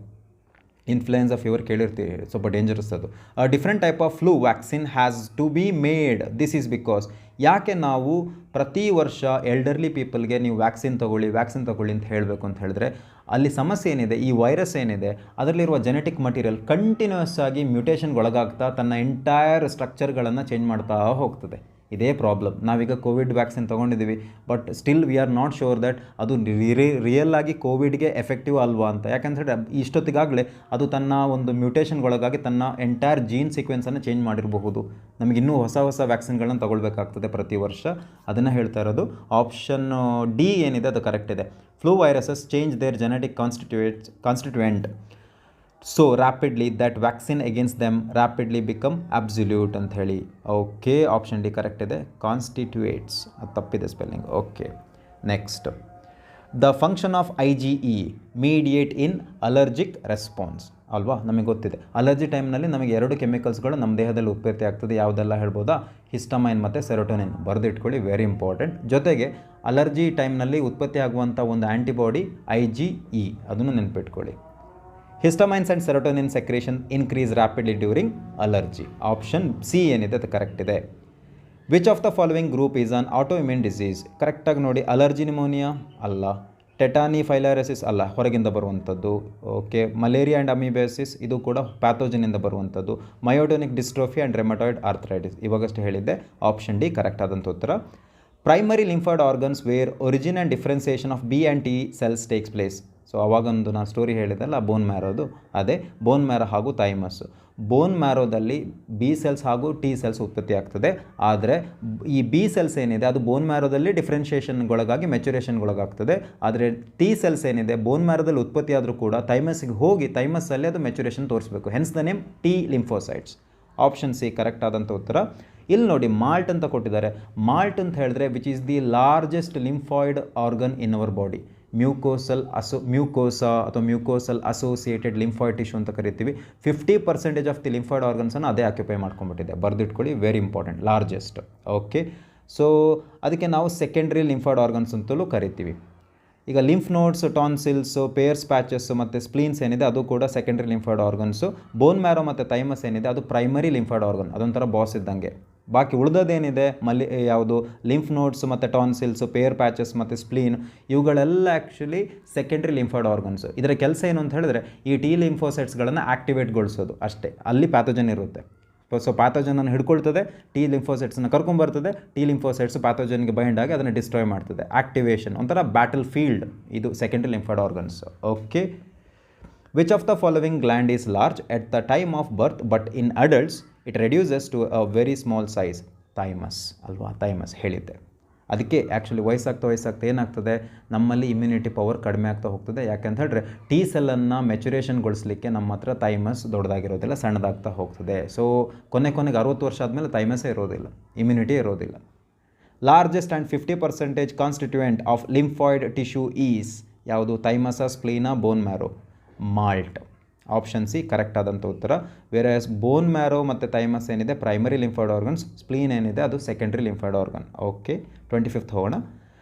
[SPEAKER 1] Influenza fever ಕೇಳಿರ್ತೀವಿ, ಸ್ವಲ್ಪ ಡೇಂಜರಸ್ ಅದು. Different type of flu vaccine has to be made. This is because, ಯಾಕೆ ನಾವು ಪ್ರತಿ ವರ್ಷ ಎಲ್ಡರ್ಲಿ ಪೀಪಲ್ಗೆ ನೀವು ವ್ಯಾಕ್ಸಿನ್ ತಗೊಳ್ಳಿ ಅಂತ ಹೇಳಬೇಕು ಅಂತ ಹೇಳಿದ್ರೆ ಅಲ್ಲಿ ಸಮಸ್ಯೆ ಏನಿದೆ, ಈ ವೈರಸ್ ಏನಿದೆ ಅದರಲ್ಲಿರುವ ಜೆನೆಟಿಕ್ ಮಟೀರಿಯಲ್ ಕಂಟಿನ್ಯೂಸ್ ಆಗಿ ಮ್ಯೂಟೇಷನ್ಗೆ ಒಳಗಾಗ್ತಾ ತನ್ನ ಎಂಟೈರ್ ಸ್ಟ್ರಕ್ಚರ್ಗಳನ್ನು ಚೇಂಜ್ ಮಾಡ್ತಾ ಹೋಗ್ತದೆ. ಇದೇ ಪ್ರಾಬ್ಲಮ್. ನಾವೀಗ ಕೋವಿಡ್ ವ್ಯಾಕ್ಸಿನ್ ತೊಗೊಂಡಿದ್ದೀವಿ, but still we are not sure that ಅದು ರಿಯಲ್ ಆಗಿ ಕೋವಿಡ್ಗೆ ಎಫೆಕ್ಟಿವ್ ಅಲ್ವಾ ಅಂತ. ಯಾಕಂದರೆ ಇಷ್ಟೊತ್ತಿಗಾಗಲೇ ಅದು ತನ್ನ ಒಂದು ಮ್ಯೂಟೇಷನ್ಗೊಳಗಾಗಿ ತನ್ನ ಎಂಟೈರ್ ಜೀನ್ ಸೀಕ್ವೆನ್ಸನ್ನು ಚೇಂಜ್ ಮಾಡಿರಬಹುದು. ನಮಗಿನ್ನೂ ಹೊಸ ವ್ಯಾಕ್ಸಿನ್ಗಳನ್ನು ತಗೊಳ್ಬೇಕಾಗ್ತದೆ ಪ್ರತಿ ವರ್ಷ. ಅದನ್ನು ಹೇಳ್ತಾ ಇರೋದು. ಆಪ್ಷನ್ ಡಿ ಏನಿದೆ ಅದು ಕರೆಕ್ಟ್ ಇದೆ. Flu viruses change their genetic constituent so rapidly that vaccine against them rapidly become absolute ಅಂತ ಹೇಳಿ. ಓಕೆ, ಆಪ್ಷನ್ ಡಿ ಕರೆಕ್ಟ್ ಇದೆ. ಕಾನ್ಸ್ಟಿಟ್ಯೂಯೇಟ್ಸ್ ಅದು ತಪ್ಪಿದೆ spelling. Okay, next the function of IgE mediate in allergic response ಅಲ್ವಾ, ನಮಗೆ ಗೊತ್ತಿದೆ. Allergy ಟೈಮ್ನಲ್ಲಿ ನಮಗೆ 2 ಕೆಮಿಕಲ್ಸ್ಗಳು ನಮ್ಮ ದೇಹದಲ್ಲಿ ಉತ್ಪತ್ತಿ ಆಗ್ತದೆ. ಯಾವುದೆಲ್ಲ ಹೇಳ್ಬೋದಾ? ಹಿಸ್ಟಮೈನ್ ಮತ್ತು ಸೆರೋಟೋನಿನ್. ಬರೆದಿಟ್ಕೊಳ್ಳಿ, ವೆರಿ ಇಂಪಾರ್ಟೆಂಟ್. ಜೊತೆಗೆ ಅಲರ್ಜಿ ಟೈಮ್ನಲ್ಲಿ ಉತ್ಪತ್ತಿ ಆಗುವಂಥ ಒಂದು ಆ್ಯಂಟಿಬಾಡಿ IgE, ಅದನ್ನು ನೆನಪಿಟ್ಕೊಳ್ಳಿ. Histamines and serotonin secretion increase rapidly during allergy. Option C ಏನಿದೆ ಅದು ಕರೆಕ್ಟ್ ಇದೆ. Which of the following group is an autoimmune disease? ಕರೆಕ್ಟಾಗಿ ನೋಡಿ. ಅಲರ್ಜಿ ನಿಮೋನಿಯಾ ಅಲ್ಲ, ಟೆಟಾನಿ ಫೈಲಾರಿಸಿಸ್ ಅಲ್ಲ, ಹೊರಗಿಂದ ಬರುವಂಥದ್ದು. ಓಕೆ, ಮಲೇರಿಯಾ ಆ್ಯಂಡ್ ಅಮೀಬಿಯಾಸಿಸ್ ಇದು ಕೂಡ ಪ್ಯಾಥೋಜನಿಂದ ಬರುವಂಥದ್ದು. Myotonic dystrophy and rheumatoid arthritis ಇವಾಗಷ್ಟು ಹೇಳಿದ್ದೆ. ಆಪ್ಷನ್ ಡಿ ಕರೆಕ್ಟ್ ಆದಂಥ ಉತ್ತರ. Primary lymphoid organs where origin and differentiation of B and T cells takes place. So ಅವಾಗೊಂದು ನಾನು ಸ್ಟೋರಿ ಹೇಳಿದೆಲ್ಲ ಬೋನ್ ಮ್ಯಾರೋದು, ಅದೇ ಬೋನ್ ಮ್ಯಾರೋ ಹಾಗೂ ಥೈಮಸ್. ಬೋನ್ ಮ್ಯಾರೋದಲ್ಲಿ ಬಿ ಸೆಲ್ಸ್ ಹಾಗೂ ಟಿ ಸೆಲ್ಸ್ ಉತ್ಪತ್ತಿ ಆಗ್ತದೆ. ಆದರೆ ಈ ಬಿ ಸೆಲ್ಸ್ ಏನಿದೆ ಅದು ಬೋನ್ ಮ್ಯಾರೋದಲ್ಲಿ ಡಿಫ್ರೆನ್ಷಿಯೇಷನ್ಗೊಳಗಾಗಿ ಮೆಚುರೇಷನ್ಗೊಳಗಾಗ್ತದೆ. ಆದರೆ ಟಿ ಸೆಲ್ಸ್ ಏನಿದೆ ಬೋನ್ ಮ್ಯಾರೋದಲ್ಲಿ ಉತ್ಪತ್ತಿ ಆದರೂ ಕೂಡ ಥೈಮಸ್ಸಿಗೆ ಹೋಗಿ ಥೈಮಸ್ಸಲ್ಲಿ ಅದು ಮೆಚುರೇಷನ್ ತೋರಿಸಬೇಕು. Hence the name T lymphocytes. Option C correct ಆದಂಥ ಉತ್ತರ. ಇಲ್ಲಿ ನೋಡಿ, ಮಾಲ್ಟ್ ಅಂತ ಕೊಟ್ಟಿದ್ದಾರೆ. ಮಾಲ್ಟ್ ಅಂತ ಹೇಳಿದ್ರೆ which is the largest lymphoid organ in our body. Mucosa ಅಥವಾ ಮ್ಯೂಕೋಸಲ್ ಅಸೋಸಿಯೇಟೆಡ್ ಲಿಂಫಾಯ್ಡ್ ಟಿಶ್ಯೂ ಅಂತ ಕರಿತೀವಿ. 50% ಆಫ್ ದಿ ಲಿಂಫಾಯ್ಡ್ ಆರ್ಗನ್ಸನ್ನು ಅದೇ ಆಕ್ಯುಪೈ ಮಾಡ್ಕೊಂಡ್ಬಿಟ್ಟಿದೆ. ಬರೆದಿಟ್ಕೊಳ್ಳಿ, very important, largest. Okay, so ಅದಕ್ಕೆ ನಾವು ಸೆಕೆಂಡ್ರಿ ಲಿಂಫಾಯ್ಡ್ ಆರ್ಗನ್ಸ್ ಅಂತಲೂ ಕರಿತೀವಿ. ಈಗ lymph nodes, tonsils, Peyer's patches ಮತ್ತು ಸ್ಪ್ಲೀನ್ಸ್ ಏನಿದೆ ಅದು ಕೂಡ secondary lymphoid organs. Bone marrow ಮತ್ತು ಥೈಮಸ್ ಏನಿದೆ ಅದು ಪ್ರೈಮರಿ ಲಿಂಫಾಯ್ಡ್ ಆರ್ಗನ್, ಅದೊಂಥರ ಬಾಸ್ ಇದ್ದಂಗೆ. ಬಾಕಿ ಉಳಿದೋದೇನಿದೆ ಯಾವುದು ಲಿಂಫ್ ನೋಡ್ಸ್ ಮತ್ತು ಟಾನ್ಸಿಲ್ಸು, ಪೇರ್ ಪ್ಯಾಚಸ್ ಮತ್ತು ಸ್ಪ್ಲೀನ್ ಇವುಗಳೆಲ್ಲ ಆ್ಯಕ್ಚುಲಿ ಸೆಕೆಂಡ್ರಿ ಲಿಂಫಾಯ್ಡ್ ಆರ್ಗನ್ಸು. ಇದರ ಕೆಲಸ ಏನು ಅಂತ ಹೇಳಿದ್ರೆ ಈ ಟಿ ಲಿಂಫೋಸೈಟ್ಸ್ಗಳನ್ನು ಆ್ಯಕ್ಟಿವೇಟ್ಗೊಳಿಸೋದು ಅಷ್ಟೇ. ಅಲ್ಲಿ ಪ್ಯಾಥೋಜನ್ ಇರುತ್ತೆ. ಸೊ ಪ್ಯಾಥೋಜನನ್ನು ಹಿಡ್ಕೊಳ್ತದೆ, ಟಿ ಲಿಂಫೋಸೈಟ್ಸನ್ನು ಕರ್ಕೊಂಬರ್ತದೆ. ಟಿ ಲಿಂಫೋಸೈಟ್ಸ್ ಪ್ಯಾಥೋಜನ್ಗೆ ಬೈಂಡ್ ಆಗಿ ಅದನ್ನು ಡಿಸ್ಟ್ರಾಯ್ ಮಾಡ್ತದೆ. ಆಕ್ಟಿವೇಷನ್, ಒಂಥರ ಬ್ಯಾಟಲ್ ಫೀಲ್ಡ್ ಇದು secondary lymphoid organs. Okay, which of the following gland is large at the time of birth but in adults it reduces to a very small size? Thymus ಅಲ್ವಾ, thymus ಹೇಳಿದ್ದೆ. ಅದಕ್ಕೆ actually ವಯಸ್ಸಾಗ್ತಾ ಏನಾಗ್ತದೆ, ನಮ್ಮಲ್ಲಿ immunity power ಕಡಿಮೆ ಆಗ್ತಾ ಹೋಗ್ತದೆ. ಯಾಕೆಂತ ಹೇಳಿದ್ರೆ ಟಿ ಸೆಲ್ಲನ್ನು ಮೆಚುರೇಷನ್ಗೊಳಿಸಲಿಕ್ಕೆ ನಮ್ಮ ಹತ್ರ ಥೈಮಸ್ ದೊಡ್ಡದಾಗಿರೋದಿಲ್ಲ, ಸಣ್ಣದಾಗ್ತಾ ಹೋಗ್ತದೆ. ಸೊ ಕೊನೆಗೆ 60 ವರ್ಷ ಆದಮೇಲೆ ಥೈಮಸ್ಸೇ ಇರೋದಿಲ್ಲ, ಇಮ್ಯುನಿಟಿ ಇರೋದಿಲ್ಲ. Largest and 50% constituent of lymphoid tissue is ಯಾವುದು? ಥೈಮಸ, ಸ್ಪ್ಲೀನಾ, bone marrow? MALT. Option C correct ಆದಂಥ ಉತ್ತರ. ವೇರಸ್ ಬೋನ್ ಮ್ಯಾರೋ ಮತ್ತು ಥೈಮಸ್ ಏನಿದೆ ಪ್ರೈಮರಿ ಲಿಂಫಾಯ್ಡ್ ಆರ್ಗನ್ಸ್, ಸ್ಪ್ಲೀನ್ ಏನಿದೆ ಅದು secondary lymphoid organ. Okay, 25th ಹೋಗೋಣ.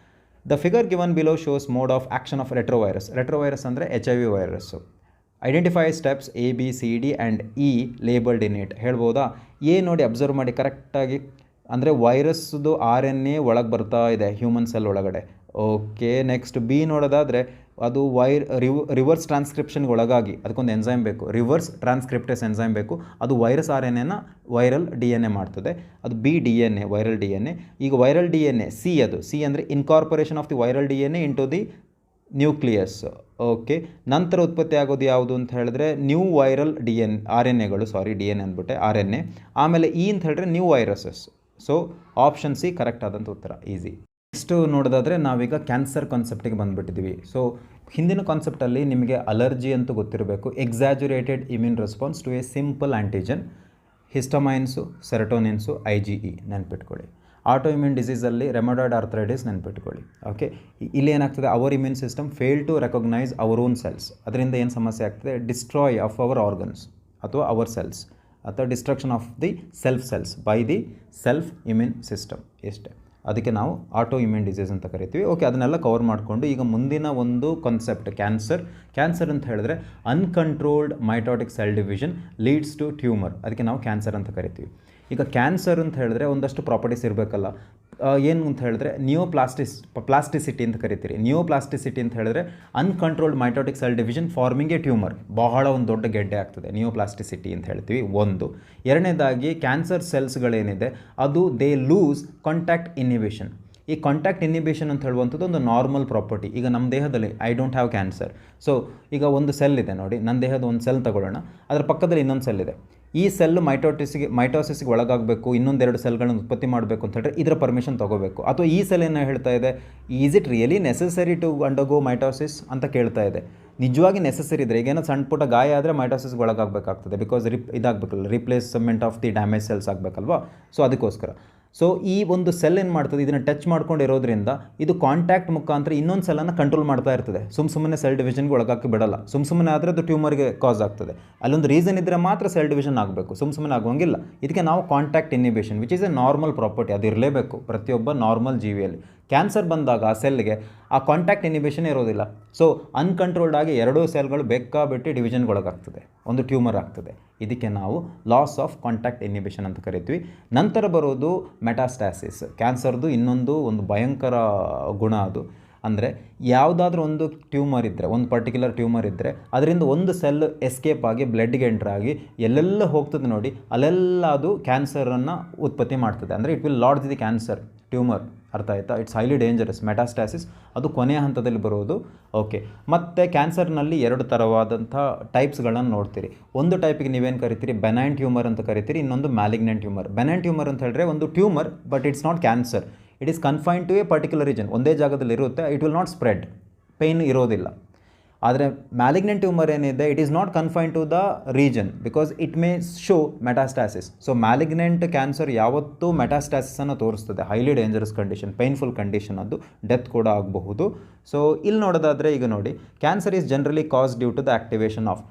[SPEAKER 1] The figure given below shows mode of action of retrovirus. Retrovirus ಅಂದರೆ HIV virus. Identify steps ABCD and E labelled in it. ಹೇಳ್ಬೋದಾ? A ನೋಡಿ, observe ಮಾಡಿ ಕರೆಕ್ಟಾಗಿ. ಅಂದರೆ ವೈರಸ್ದು RNA ಒಳಗೆ ಬರ್ತಾ ಇದೆ ಹ್ಯೂಮನ್ ಸೆಲ್ ಒಳಗಡೆ. ಓಕೆ, ನೆಕ್ಸ್ಟ್ ಬಿ ನೋಡೋದಾದರೆ ಅದು ರಿವರ್ಸ್ ಟ್ರಾನ್ಸ್ಕ್ರಿಪ್ಷನ್ಗೆ ಒಳಗಾಗಿ ಅದಕ್ಕೊಂದು ಎನ್ಸೈಮ್ ಬೇಕು, ರಿವರ್ಸ್ ಟ್ರಾನ್ಸ್ಕ್ರಿಪ್ಟೇಸ್ ಎನ್ಸೈಮ್ ಬೇಕು. ಅದು ವೈರಸ್ RNAನ ವೈರಲ್ DNA ಮಾಡ್ತದೆ. ಅದು DNA, ವೈರಲ್ DNA. ಈಗ ವೈರಲ್ DNA ಸಿ ಅಂದರೆ incorporation of the viral DNA into the nucleus. Okay, ನಂತರ ಉತ್ಪತ್ತಿ ಆಗೋದು ಯಾವುದು ಅಂತ ಹೇಳಿದ್ರೆ ನ್ಯೂ ವೈರಲ್ RNAಗಳು, DNA ಅಂದ್ಬಿಟ್ಟೆ, RNA. ಆಮೇಲೆ E ಅಂತ ಹೇಳಿದ್ರೆ new viruses. So option C correct ಆದಂಥ ಉತ್ತರ, ಈಸಿ. ನೆಕ್ಸ್ಟು ನೋಡೋದಾದರೆ ನಾವೀಗ ಕ್ಯಾನ್ಸರ್ ಕಾನ್ಸೆಪ್ಟಿಗೆ ಬಂದುಬಿಟ್ಟಿದ್ದೀವಿ. ಸೊ ಹಿಂದಿನ ಕಾನ್ಸೆಪ್ಟಲ್ಲಿ ನಿಮಗೆ ಅಲರ್ಜಿ ಅಂತೂ ಗೊತ್ತಿರಬೇಕು. Exaggerated immune response to a simple antigen. Histamines, serotonins, IgE ನೆನ್ಪಿಟ್ಕೊಳ್ಳಿ. ಆಟೋ ಇಮ್ಯೂನ್ ಡಿಸೀಸಲ್ಲಿ ರೆಮಟಾಯ್ಡ್ ಆರ್ಥರೈಟಿಸ್ ನೆನ್ಪಿಟ್ಕೊಳ್ಳಿ. ಓಕೆ, ಇಲ್ಲಿ ಏನಾಗ್ತದೆ, our immune system fail to recognise our own cells. ಅದರಿಂದ ಏನು ಸಮಸ್ಯೆ ಆಗ್ತದೆ? ಡಿಸ್ಟ್ರಾಯ್ ಆಫ್ ಅವರ್ ಆರ್ಗನ್ಸ್ ಅಥವಾ ಅವರ್ ಸೆಲ್ಸ್, ಅಥವಾ destruction of the cells by the self immune system. ಇಷ್ಟೇ. ಅದಕ್ಕೆ ನಾವು ಆಟೋ ಇಮ್ಯೂನ್ ಡಿಸೀಸ್ ಅಂತ ಕರಿತೀವಿ. ಓಕೆ, ಅದನ್ನೆಲ್ಲ ಕವರ್ ಮಾಡಿಕೊಂಡು ಈಗ ಮುಂದಿನ ಒಂದು ಕಾನ್ಸೆಪ್ಟ್ ಕ್ಯಾನ್ಸರ್ ಅಂತ ಹೇಳಿದ್ರೆ uncontrolled mitotic cell division leads to tumour. ಅದಕ್ಕೆ ನಾವು ಕ್ಯಾನ್ಸರ್ ಅಂತ ಕರಿತೀವಿ. ಈಗ ಕ್ಯಾನ್ಸರ್ ಅಂತ ಹೇಳಿದ್ರೆ ಒಂದಷ್ಟು ಪ್ರಾಪರ್ಟೀಸ್ ಇರಬೇಕಲ್ಲ. ಏನು ಅಂತ ಹೇಳಿದ್ರೆ ಪ್ಲಾಸ್ಟಿಸಿಟಿ ಅಂತ ಕರಿತೀರಿ. ನಿಯೋಪ್ಲಾಸ್ಟಿಸಿಟಿ ಅಂತ ಹೇಳಿದ್ರೆ uncontrolled mitotic cell division forming a tumour, ಬಹಳ ಒಂದು ದೊಡ್ಡ ಗೆಡ್ಡೆ ಆಗ್ತದೆ, ನಿಯೋಪ್ಲಾಸ್ಟಿಸಿಟಿ ಅಂತ ಹೇಳ್ತೀವಿ. ಒಂದು. ಎರಡನೇದಾಗಿ ಕ್ಯಾನ್ಸರ್ ಸೆಲ್ಸ್ಗಳೇನಿದೆ ಅದು ದೇ ಲೂಸ್ ಕಾಂಟ್ಯಾಕ್ಟ್ ಇನ್ಹಿಬಿಷನ್. ಈ ಕಾಂಟ್ಯಾಕ್ಟ್ ಇನ್ಹಿಬಿಷನ್ ಅಂತ ಹೇಳುವಂಥದ್ದು ಒಂದು ನಾರ್ಮಲ್ ಪ್ರಾಪರ್ಟಿ. ಈಗ ನಮ್ಮ ದೇಹದಲ್ಲಿ I don't have cancer. So ಈಗ ಒಂದು ಸೆಲ್ ಇದೆ ನೋಡಿ, ನನ್ನ ದೇಹದ ಒಂದು ಸೆಲ್ ತಗೊಳ್ಳೋಣ, ಅದರ ಪಕ್ಕದಲ್ಲಿ ಇನ್ನೊಂದು ಸೆಲ್ ಇದೆ. ಈ ಸೆಲ್ ಮೈಟೋಸಿಸ್ಗೆ ಒಳಗಾಗಬೇಕು, ಇನ್ನೊಂದೆರಡು ಸೆಲ್ಗಳನ್ನು ಉತ್ಪತ್ತಿ ಮಾಡಬೇಕು ಅಂತ ಹೇಳಿದ್ರೆ ಇದರ ಪರ್ಮಿಷನ್ ತೊಗೋಬೇಕು. ಅಥವಾ ಈ ಸೆಲ್ ಏನು ಹೇಳ್ತಾ ಇದೆ, is it really necessary to undergo mitosis ಅಂತ ಕೇಳ್ತಾ ಇದೆ. ನಿಜವಾಗಿ ನೆಸಸರಿ ಇದ್ದರೆ, ಈಗೇನೋ ಸಣ್ಣ ಪುಟ್ಟ ಗಾಯ ಆದರೆ ಮೈಟೋಸಿಸ್ಗೆ ಒಳಗಾಗಬೇಕಾಗ್ತದೆ, ಬಿಕಾಸ್ ಇದಾಗಬೇಕಲ್ಲ, replacement of the damage cells ಆಗಬೇಕಲ್ವಾ. ಸೊ ಅದಕ್ಕೋಸ್ಕರ ಸೊ ಈ ಒಂದು ಸೆಲ್ ಏನು ಮಾಡ್ತದೆ, ಇದನ್ನು ಟಚ್ ಮಾಡ್ಕೊಂಡಿರೋದ್ರಿಂದ ಇದು ಕಾಂಟ್ಯಾಕ್ಟ್ ಮುಖಾಂತರ ಇನ್ನೊಂದು ಸೆಲ್ಲನ್ನು ಕಂಟ್ರೋಲ್ ಮಾಡ್ತಾ ಇರ್ತದೆ. ಸುಮ್ಮನೆ ಸೆಲ್ ಡಿವಿಷನ್ಗೆ ಒಳಗಾಕಿ ಬಿಡಲ್ಲ. ಸುಮ್ಮನೆ ಆದರೆ ಅದು ಟ್ಯೂಮರ್ಗೆ ಕಾಸ್ ಆಗ್ತದೆ. ಅಲ್ಲೊಂದು ರೀಸನ್ ಇದ್ದರೆ ಮಾತ್ರ ಸೆಲ್ ಡಿವಿಷನ್ ಆಗಬೇಕು, ಸುಮ್ಮನೆ ಆಗುವಂಗಿಲ್ಲ. ಇದಕ್ಕೆ ನಾವು contact inhibition, which is A normal property, ಅದು ಇರಲೇಬೇಕು ಪ್ರತಿಯೊಬ್ಬ ನಾರ್ಮಲ್ ಜೀವಿಯಲ್ಲಿ. ಕ್ಯಾನ್ಸರ್ ಬಂದಾಗ ಆ ಸೆಲ್ಗೆ ಆ ಕಾಂಟ್ಯಾಕ್ಟ್ ಇನ್ಹಿಬಿಷನ್ ಇರೋದಿಲ್ಲ. ಸೊ ಅನ್ಕಂಟ್ರೋಲ್ಡ್ ಆಗಿ ಎರಡೂ ಸೆಲ್ಗಳು ಬೇಕಾಬಿಟ್ಟು ಡಿವಿಷನ್ಗೊಳಗಾಗ್ತದೆ, ಒಂದು ಟ್ಯೂಮರ್ ಆಗ್ತದೆ. ಇದಕ್ಕೆ ನಾವು ಲಾಸ್ ಆಫ್ ಕಾಂಟ್ಯಾಕ್ಟ್ ಇನ್ಹಿಬಿಷನ್ ಅಂತ ಕರಿತೀವಿ. ನಂತರ ಬರೋದು ಮೆಟಾಸ್ಟಾಸಿಸ್. ಕ್ಯಾನ್ಸರ್ದು ಇನ್ನೊಂದು ಭಯಂಕರ ಗುಣ ಅದು. ಅಂದರೆ ಯಾವುದಾದ್ರೂ ಒಂದು ಟ್ಯೂಮರ್ ಇದ್ದರೆ, ಒಂದು ಪರ್ಟಿಕ್ಯುಲರ್ ಟ್ಯೂಮರ್ ಇದ್ದರೆ ಅದರಿಂದ ಒಂದು ಸೆಲ್ ಎಸ್ಕೇಪ್ ಆಗಿ ಬ್ಲಡ್ಗೆ ಎಂಟ್ರ್ ಆಗಿ ಎಲ್ಲೆಲ್ಲ ಹೋಗ್ತದೆ ನೋಡಿ, ಅಲ್ಲೆಲ್ಲ ಅದು ಕ್ಯಾನ್ಸರನ್ನು ಉತ್ಪತ್ತಿ ಮಾಡ್ತದೆ. ಅಂದರೆ it will lodge the cancer tumour. ಅರ್ಥ ಆಯಿತಾ? It's highly dangerous. ಮೆಟಾಸ್ಟಾಸಿಸ್ ಅದು ಕೊನೆಯ ಹಂತದಲ್ಲಿ ಬರೋದು. ಓಕೆ, ಮತ್ತು ಕ್ಯಾನ್ಸರ್ನಲ್ಲಿ 2 ಥರವಾದಂಥ ಟೈಪ್ಸ್ಗಳನ್ನು ನೋಡ್ತೀರಿ. ಒಂದು ಟೈಪಿಗೆ ನೀವೇನು ಕರಿತೀರಿ, ಬೆನೈನ್ ಟ್ಯೂಮರ್ ಅಂತ ಕರಿತೀರಿ. ಇನ್ನೊಂದು ಮ್ಯಾಲಿಗ್ನೆಂಟ್ ಟ್ಯೂಮರ್. ಬೆನೈನ್ ಟ್ಯೂಮರ್ ಅಂತ ಹೇಳಿದ್ರೆ ಒಂದು tumour, but it's not cancer. It is confined to a particular region, ಒಂದೇ ಜಾಗದಲ್ಲಿ ಇರುತ್ತೆ. It will not spread, pain ಇರೋದಿಲ್ಲ. ಆದರೆ ಮ್ಯಾಲಿಗ್ನೆಂಟ್ ಟ್ಯೂಮರ್ ಏನಿದೆ, it is not confined to the region, because it may show metastasis. So malignant cancer ಯಾವತ್ತೂ ಮೆಟಾಸ್ಟಾಸಿಸನ್ನು ತೋರಿಸ್ತದೆ. Highly dangerous condition, painful condition, ಅದು ಡೆತ್ ಕೂಡ ಆಗಬಹುದು. ಸೊ ಇಲ್ಲಿ ನೋಡೋದಾದರೆ, ಈಗ ನೋಡಿ, cancer is generally cause due to the activation of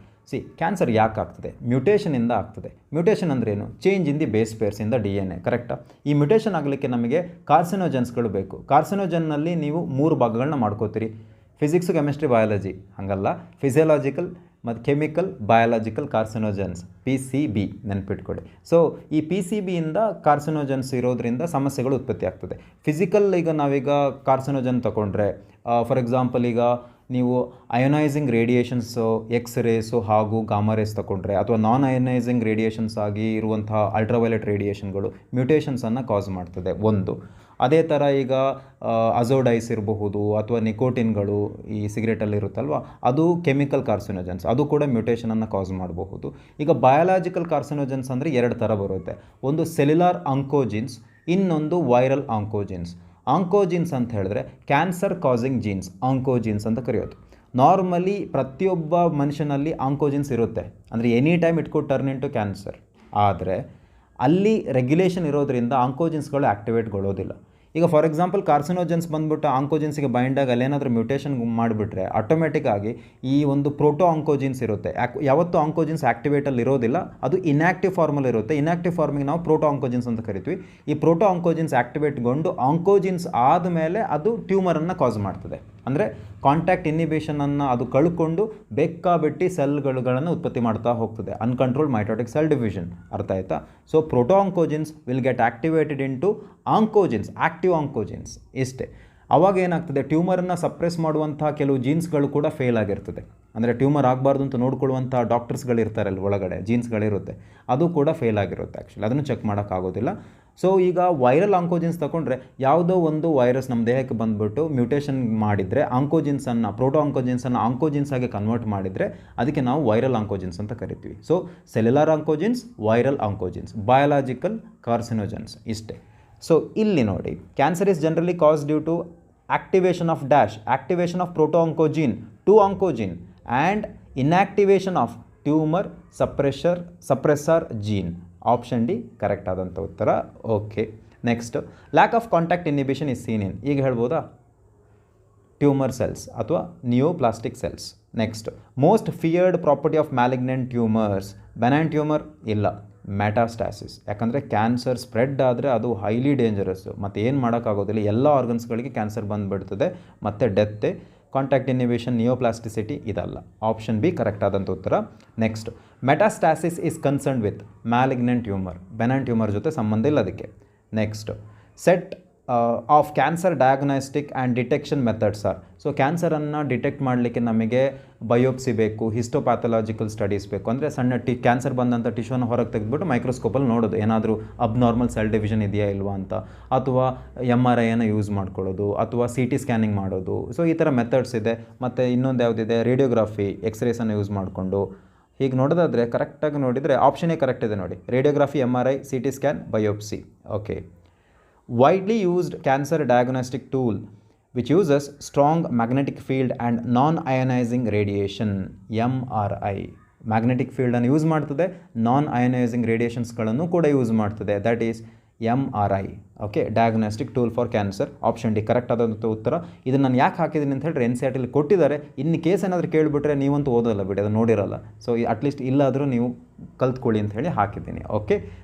[SPEAKER 1] cancer ಯಾಕೆ ಆಗ್ತದೆ? ಮ್ಯೂಟೇಷನಿಂದ ಆಗ್ತದೆ. ಮ್ಯೂಟೇಷನ್ ಅಂದ್ರೇನು? Change in the base pairs in the DNA, ಕರೆಕ್ಟಾ? ಈ ಮ್ಯೂಟೇಷನ್ ಆಗಲಿಕ್ಕೆ ನಮಗೆ ಕಾರ್ಸಿನೋಜನ್ಸ್ಗಳು ಬೇಕು. ಕಾರ್ಸಿನೋಜನ್ನಲ್ಲಿ ನೀವು 3 ಭಾಗಗಳನ್ನ ಮಾಡ್ಕೋತೀರಿ. ಫಿಸಿಕ್ಸು, ಕೆಮಿಸ್ಟ್ರಿ, ಬಯಾಲಜಿ ಹಂಗಲ್ಲ. ಫಿಸಿಯೋಲಾಜಿಕಲ್ ಮತ್ತು ಕೆಮಿಕಲ್, ಬಯಾಲಜಿಕಲ್ ಕಾರ್ಸಿನೋಜನ್ಸ್, PCB ನೆನ್ಪಿಟ್ಕೊಳ್ಳಿ. ಸೊ ಈ PCBಯಿಂದ ಕಾರ್ಸಿನೋಜನ್ಸ್ ಇರೋದ್ರಿಂದ ಸಮಸ್ಯೆಗಳು ಉತ್ಪತ್ತಿ ಆಗ್ತದೆ. ಫಿಸಿಕಲ್, ಈಗ ನಾವೀಗ ಕಾರ್ಸಿನೋಜನ್ ತಗೊಂಡ್ರೆ, ಫಾರ್ ಎಕ್ಸಾಂಪಲ್ ಈಗ ನೀವು ಅಯೋನೈಸಿಂಗ್ ರೇಡಿಯೇಷನ್ಸು, ಎಕ್ಸ್ರೇಸು ಹಾಗೂ ಗಾಮಾ ರೇಸ್ ತಗೊಂಡ್ರೆ, ಅಥವಾ ನಾನ್ ಅಯೋನೈಸಿಂಗ್ ರೇಡಿಯೇಷನ್ಸ್ ಆಗಿ ಇರುವಂಥ ಅಲ್ಟ್ರಾವೈಲೆಟ್ ರೇಡಿಯೇಷನ್ಗಳು ಮ್ಯೂಟೇಷನ್ಸನ್ನು ಕಾಸ್ ಮಾಡ್ತದೆ ಒಂದು. ಅದೇ ಥರ ಈಗ ಅಜೋಡೈಸ್ ಇರಬಹುದು, ಅಥವಾ ನಿಕೋಟಿನ್ಗಳು ಈ ಸಿಗರೇಟಲ್ಲಿ ಇರುತ್ತಲ್ವ, ಅದು ಕೆಮಿಕಲ್ ಕಾರ್ಸಿನೋಜನ್ಸ್, ಅದು ಕೂಡ ಮ್ಯೂಟೇಷನನ್ನು ಕಾಸ್ ಮಾಡಬಹುದು. ಈಗ ಬಯಾಲಜಿಕಲ್ ಕಾರ್ಸಿನೋಜನ್ಸ್ ಅಂದರೆ 2 ಥರ ಬರುತ್ತೆ. ಒಂದು ಸೆಲ್ಯುಲಾರ್ ಆಂಕೋಜಿನ್ಸ್, ಇನ್ನೊಂದು ವೈರಲ್ ಆಂಕೋಜಿನ್ಸ್. ಆಂಕೋಜಿನ್ಸ್ ಅಂತ ಹೇಳಿದ್ರೆ ಕ್ಯಾನ್ಸರ್ ಕಾಸಿಂಗ್ ಜೀನ್ಸ್, ಆಂಕೋಜಿನ್ಸ್ ಅಂತ ಕರೆಯೋದು. ನಾರ್ಮಲಿ ಪ್ರತಿಯೊಬ್ಬ ಮನುಷ್ಯನಲ್ಲಿ ಆಂಕೋಜಿನ್ಸ್ ಇರುತ್ತೆ, ಅಂದರೆ any time it could turn in to cancer. ಆದರೆ ಅಲ್ಲಿ ರೆಗ್ಯುಲೇಷನ್ ಇರೋದ್ರಿಂದ ಆಂಕೋಜಿನ್ಸ್ಗಳು ಆ್ಯಕ್ಟಿವೇಟ್ಗೊಳ್ಳೋದಿಲ್ಲ. ಈಗ ಫಾರ್ ಎಕ್ಸಾಂಪಲ್ ಕಾರ್ಸಿನೋಜನ್ಸ್ ಬಂದ್ಬಿಟ್ಟು ಆಂಕೋಜಿನ್ಸ್ಗೆ ಬೈಂಡಾಗಿ ಅಲ್ಲೇನಾದರೂ ಮ್ಯೂಟೇಷನ್ ಮಾಡಿಬಿಟ್ರೆ ಆಟೋಮೆಟಿಕ್ ಆಗಿ ಈ ಒಂದು ಪ್ರೋಟೋ ಆಂಕೋಜಿನ್ಸ್ ಇರುತ್ತೆ. ಯಾವತ್ತೂ ಆಂಕೋಜಿನ್ಸ್ ಆ್ಯಕ್ಟಿವೇಟಲ್ಲಿ ಇರೋದಿಲ್ಲ, ಅದು ಇನ್ಯಾಕ್ಟಿವ್ ಫಾರ್ಮಲ್ಲಿ ಇರುತ್ತೆ. ಇನ್ಯಾಕ್ಟಿವ್ ಫಾರ್ಮಿಗೆ ನಾವು ಪ್ರೋಟೋ ಆಂಕೋಜಿನ್ಸ್ ಅಂತ ಕರಿತೀವಿ. ಈ ಪ್ರೋಟೋ ಆಂಕೋಜಿನ್ಸ್ ಆ್ಯಕ್ಟಿವೇಟ್ಗೊಂಡು ಆಂಕೋಜಿನ್ಸ್ ಆದಮೇಲೆ ಅದು ಟ್ಯೂಮರನ್ನು ಕಾಸ್ ಮಾಡ್ತದೆ. ಅಂದರೆ ಕಾಂಟ್ಯಾಕ್ಟ್ ಇನ್ಹಿಬಿಷನನ್ನು ಅದು ಕಳ್ಕೊಂಡು ಬೇಕಾಬಿಟ್ಟು ಸೆಲ್ಗಳನ್ನು ಉತ್ಪತ್ತಿ ಮಾಡ್ತಾ ಹೋಗ್ತದೆ. Uncontrolled mitotic cell division. ಅರ್ಥ ಆಯ್ತಾ? So proto oncogenes will get activated into oncogenes, active oncogenes. ಇಷ್ಟೇ. ಅವಾಗ ಏನಾಗ್ತದೆ, ಟ್ಯೂಮರನ್ನು ಸಪ್ರೆಸ್ ಮಾಡುವಂಥ ಕೆಲವು ಜೀನ್ಸ್ಗಳು ಕೂಡ ಫೇಲ್ ಆಗಿರ್ತದೆ. ಅಂದರೆ ಟ್ಯೂಮರ್ ಆಗಬಾರ್ದು ಅಂತ ನೋಡ್ಕೊಳ್ಳುವಂಥ ಡಾಕ್ಟರ್ಸ್ಗಳಿರ್ತಾರಲ್ಲ, ಒಳಗಡೆ ಜೀನ್ಸ್ಗಳಿರುತ್ತೆ, ಅದು ಕೂಡ ಫೇಲ್ ಆಗಿರುತ್ತೆ. ಆ್ಯಕ್ಚುಲಿ ಅದನ್ನು ಚೆಕ್ ಮಾಡೋಕ್ಕಾಗೋದಿಲ್ಲ. ಸೊ ಈಗ ವೈರಲ್ ಆಂಕೋಜಿನ್ಸ್ ತಗೊಂಡ್ರೆ, ಯಾವುದೋ ಒಂದು ವೈರಸ್ ನಮ್ಮ ದೇಹಕ್ಕೆ ಬಂದುಬಿಟ್ಟು ಮ್ಯೂಟೇಷನ್ ಮಾಡಿದರೆ ಆಂಕೋಜಿನ್ಸನ್ನು, ಪ್ರೋಟೋ ಆಂಕೋಜಿನ್ಸನ್ನು ಆಂಕೋಜಿನ್ಸ್ ಆಗಿ ಕನ್ವರ್ಟ್ ಮಾಡಿದರೆ ಅದಕ್ಕೆ ನಾವು ವೈರಲ್ ಆಂಕೋಜಿನ್ಸ್ ಅಂತ ಕರಿತೀವಿ. So cellular oncogenes, viral oncogenes, biological carcinogens. ಇಷ್ಟೇ. ಸೊ ಇಲ್ಲಿ ನೋಡಿ, cancer is generally cause due to activation of dash, activation of proto-oncogene to oncogene and inactivation of tumor suppressor gene. Option D correct ಆದಂಥ ಉತ್ತರ. Okay, next, lack of contact inhibition is seen in. ಈಗ ಹೇಳ್ಬೋದಾ? Tumour cells ಅಥವಾ ನಿಯೋಪ್ಲಾಸ್ಟಿಕ್ cells. Next, most feared property of malignant tumours. Benign tumour ಇಲ್ಲ, metastasis. ಯಾಕಂದರೆ cancer spread ಆದರೆ ಅದು highly dangerous, ಮತ್ತು ಏನು ಮಾಡೋಕ್ಕಾಗೋದಿಲ್ಲ, ಎಲ್ಲ ಆರ್ಗನ್ಸ್ಗಳಿಗೆ ಕ್ಯಾನ್ಸರ್ ಬಂದುಬಿಡ್ತದೆ, ಮತ್ತು ಡೆತ್ತೆ. ಕಾಂಟ್ಯಾಕ್ಟ್ ಇನ್ಹಿಬಿಷನ್, ನಿಯೋಪ್ಲಾಸ್ಟಿಸಿಟಿ ಇದಲ್ಲ. ಆಪ್ಷನ್ ಬಿ ಕರೆಕ್ಟ್ ಆದಂಥ ಉತ್ತರ. Next, metastasis is concerned with malignant tumour. Benign tumour ಜೊತೆ ಸಂಬಂಧ ಇಲ್ಲ ಅದಕ್ಕೆ. Next, set of cancer diagnostic and detection methods are. So ಕ್ಯಾನ್ಸರನ್ನು ಡಿಟೆಕ್ಟ್ ಮಾಡಲಿಕ್ಕೆ ನಮಗೆ ಬಯೋಪ್ಸಿ ಬೇಕು, ಹಿಸ್ಟೋಪ್ಯಾಥಲಾಜಿಕಲ್ ಸ್ಟಡೀಸ್ ಬೇಕು. ಅಂದರೆ ಸಣ್ಣ ಕ್ಯಾನ್ಸರ್ ಬಂದಂಥ ಟಿಶ್ಯೂನ ಹೊರಗೆ ತೆಗೆದುಬಿಟ್ಟು ಮೈಕ್ರೋಸ್ಕೋಪಲ್ಲಿ ನೋಡೋದು ಏನಾದರೂ ಅಬ್ನಾರ್ಮಲ್ ಸೆಲ್ ಡಿವಿಷನ್ ಇದೆಯಾ ಇಲ್ವಾ ಅಂತ, ಅಥವಾ MRIಯನ್ನು ಯೂಸ್ ಮಾಡ್ಕೊಳ್ಳೋದು, ಅಥವಾ CT ಸ್ಕ್ಯಾನಿಂಗ್ ಮಾಡೋದು. ಸೊ ಈ ಥರ ಮೆಥಡ್ಸ್ ಇದೆ. ಮತ್ತು ಇನ್ನೊಂದು ಯಾವುದಿದೆ, ರೇಡಿಯೋಗ್ರಫಿ, ಎಕ್ಸ್ರೇಸನ್ನು ಯೂಸ್ ಮಾಡಿಕೊಂಡು. ಹೀಗೆ ನೋಡೋದಾದರೆ ಕರೆಕ್ಟಾಗಿ ನೋಡಿದರೆ ಆಪ್ಷನ್ನೇ ಕರೆಕ್ಟ್ ಇದೆ ನೋಡಿ, radiography, MRI, CT scan, biopsy. Okay. Widely used cancer diagnostic tool which uses strong magnetic field and non ionising radiation, MRI. Magnetic ಫೀಲ್ಡನ್ನು ಯೂಸ್ ಮಾಡ್ತದೆ, ನಾನ್ ಅಯನೈಸಿಂಗ್ ರೇಡಿಯೇಷನ್ಸ್ಗಳನ್ನು ಕೂಡ ಯೂಸ್ ಮಾಡ್ತದೆ, that is MRI. Okay, diagnostic tool for cancer. Option D correct ಆದಂಥ ಉತ್ತರ. ಇದನ್ನು ನಾನು ಯಾಕೆ ಹಾಕಿದ್ದೀನಿ ಅಂತ ಹೇಳಿದ್ರೆ NCERT ಕೊಟ್ಟಿದ್ದಾರೆ. ಇನ್ನು ಕೇಸ್ ಏನಾದರೂ ಕೇಳಿಬಿಟ್ರೆ ನೀವಂತೂ ಓದೋಲ್ಲ ಬಿಡಿ, ಅದು ನೋಡಿರಲ್ಲ. ಸೊ ಅಟ್ಲೀಸ್ಟ್ ಇಲ್ಲಾದರೂ ನೀವು ಕಲ್ತ್ಕೊಳ್ಳಿ ಅಂತ ಹೇಳಿ ಹಾಕಿದ್ದೀನಿ. ಓಕೆ,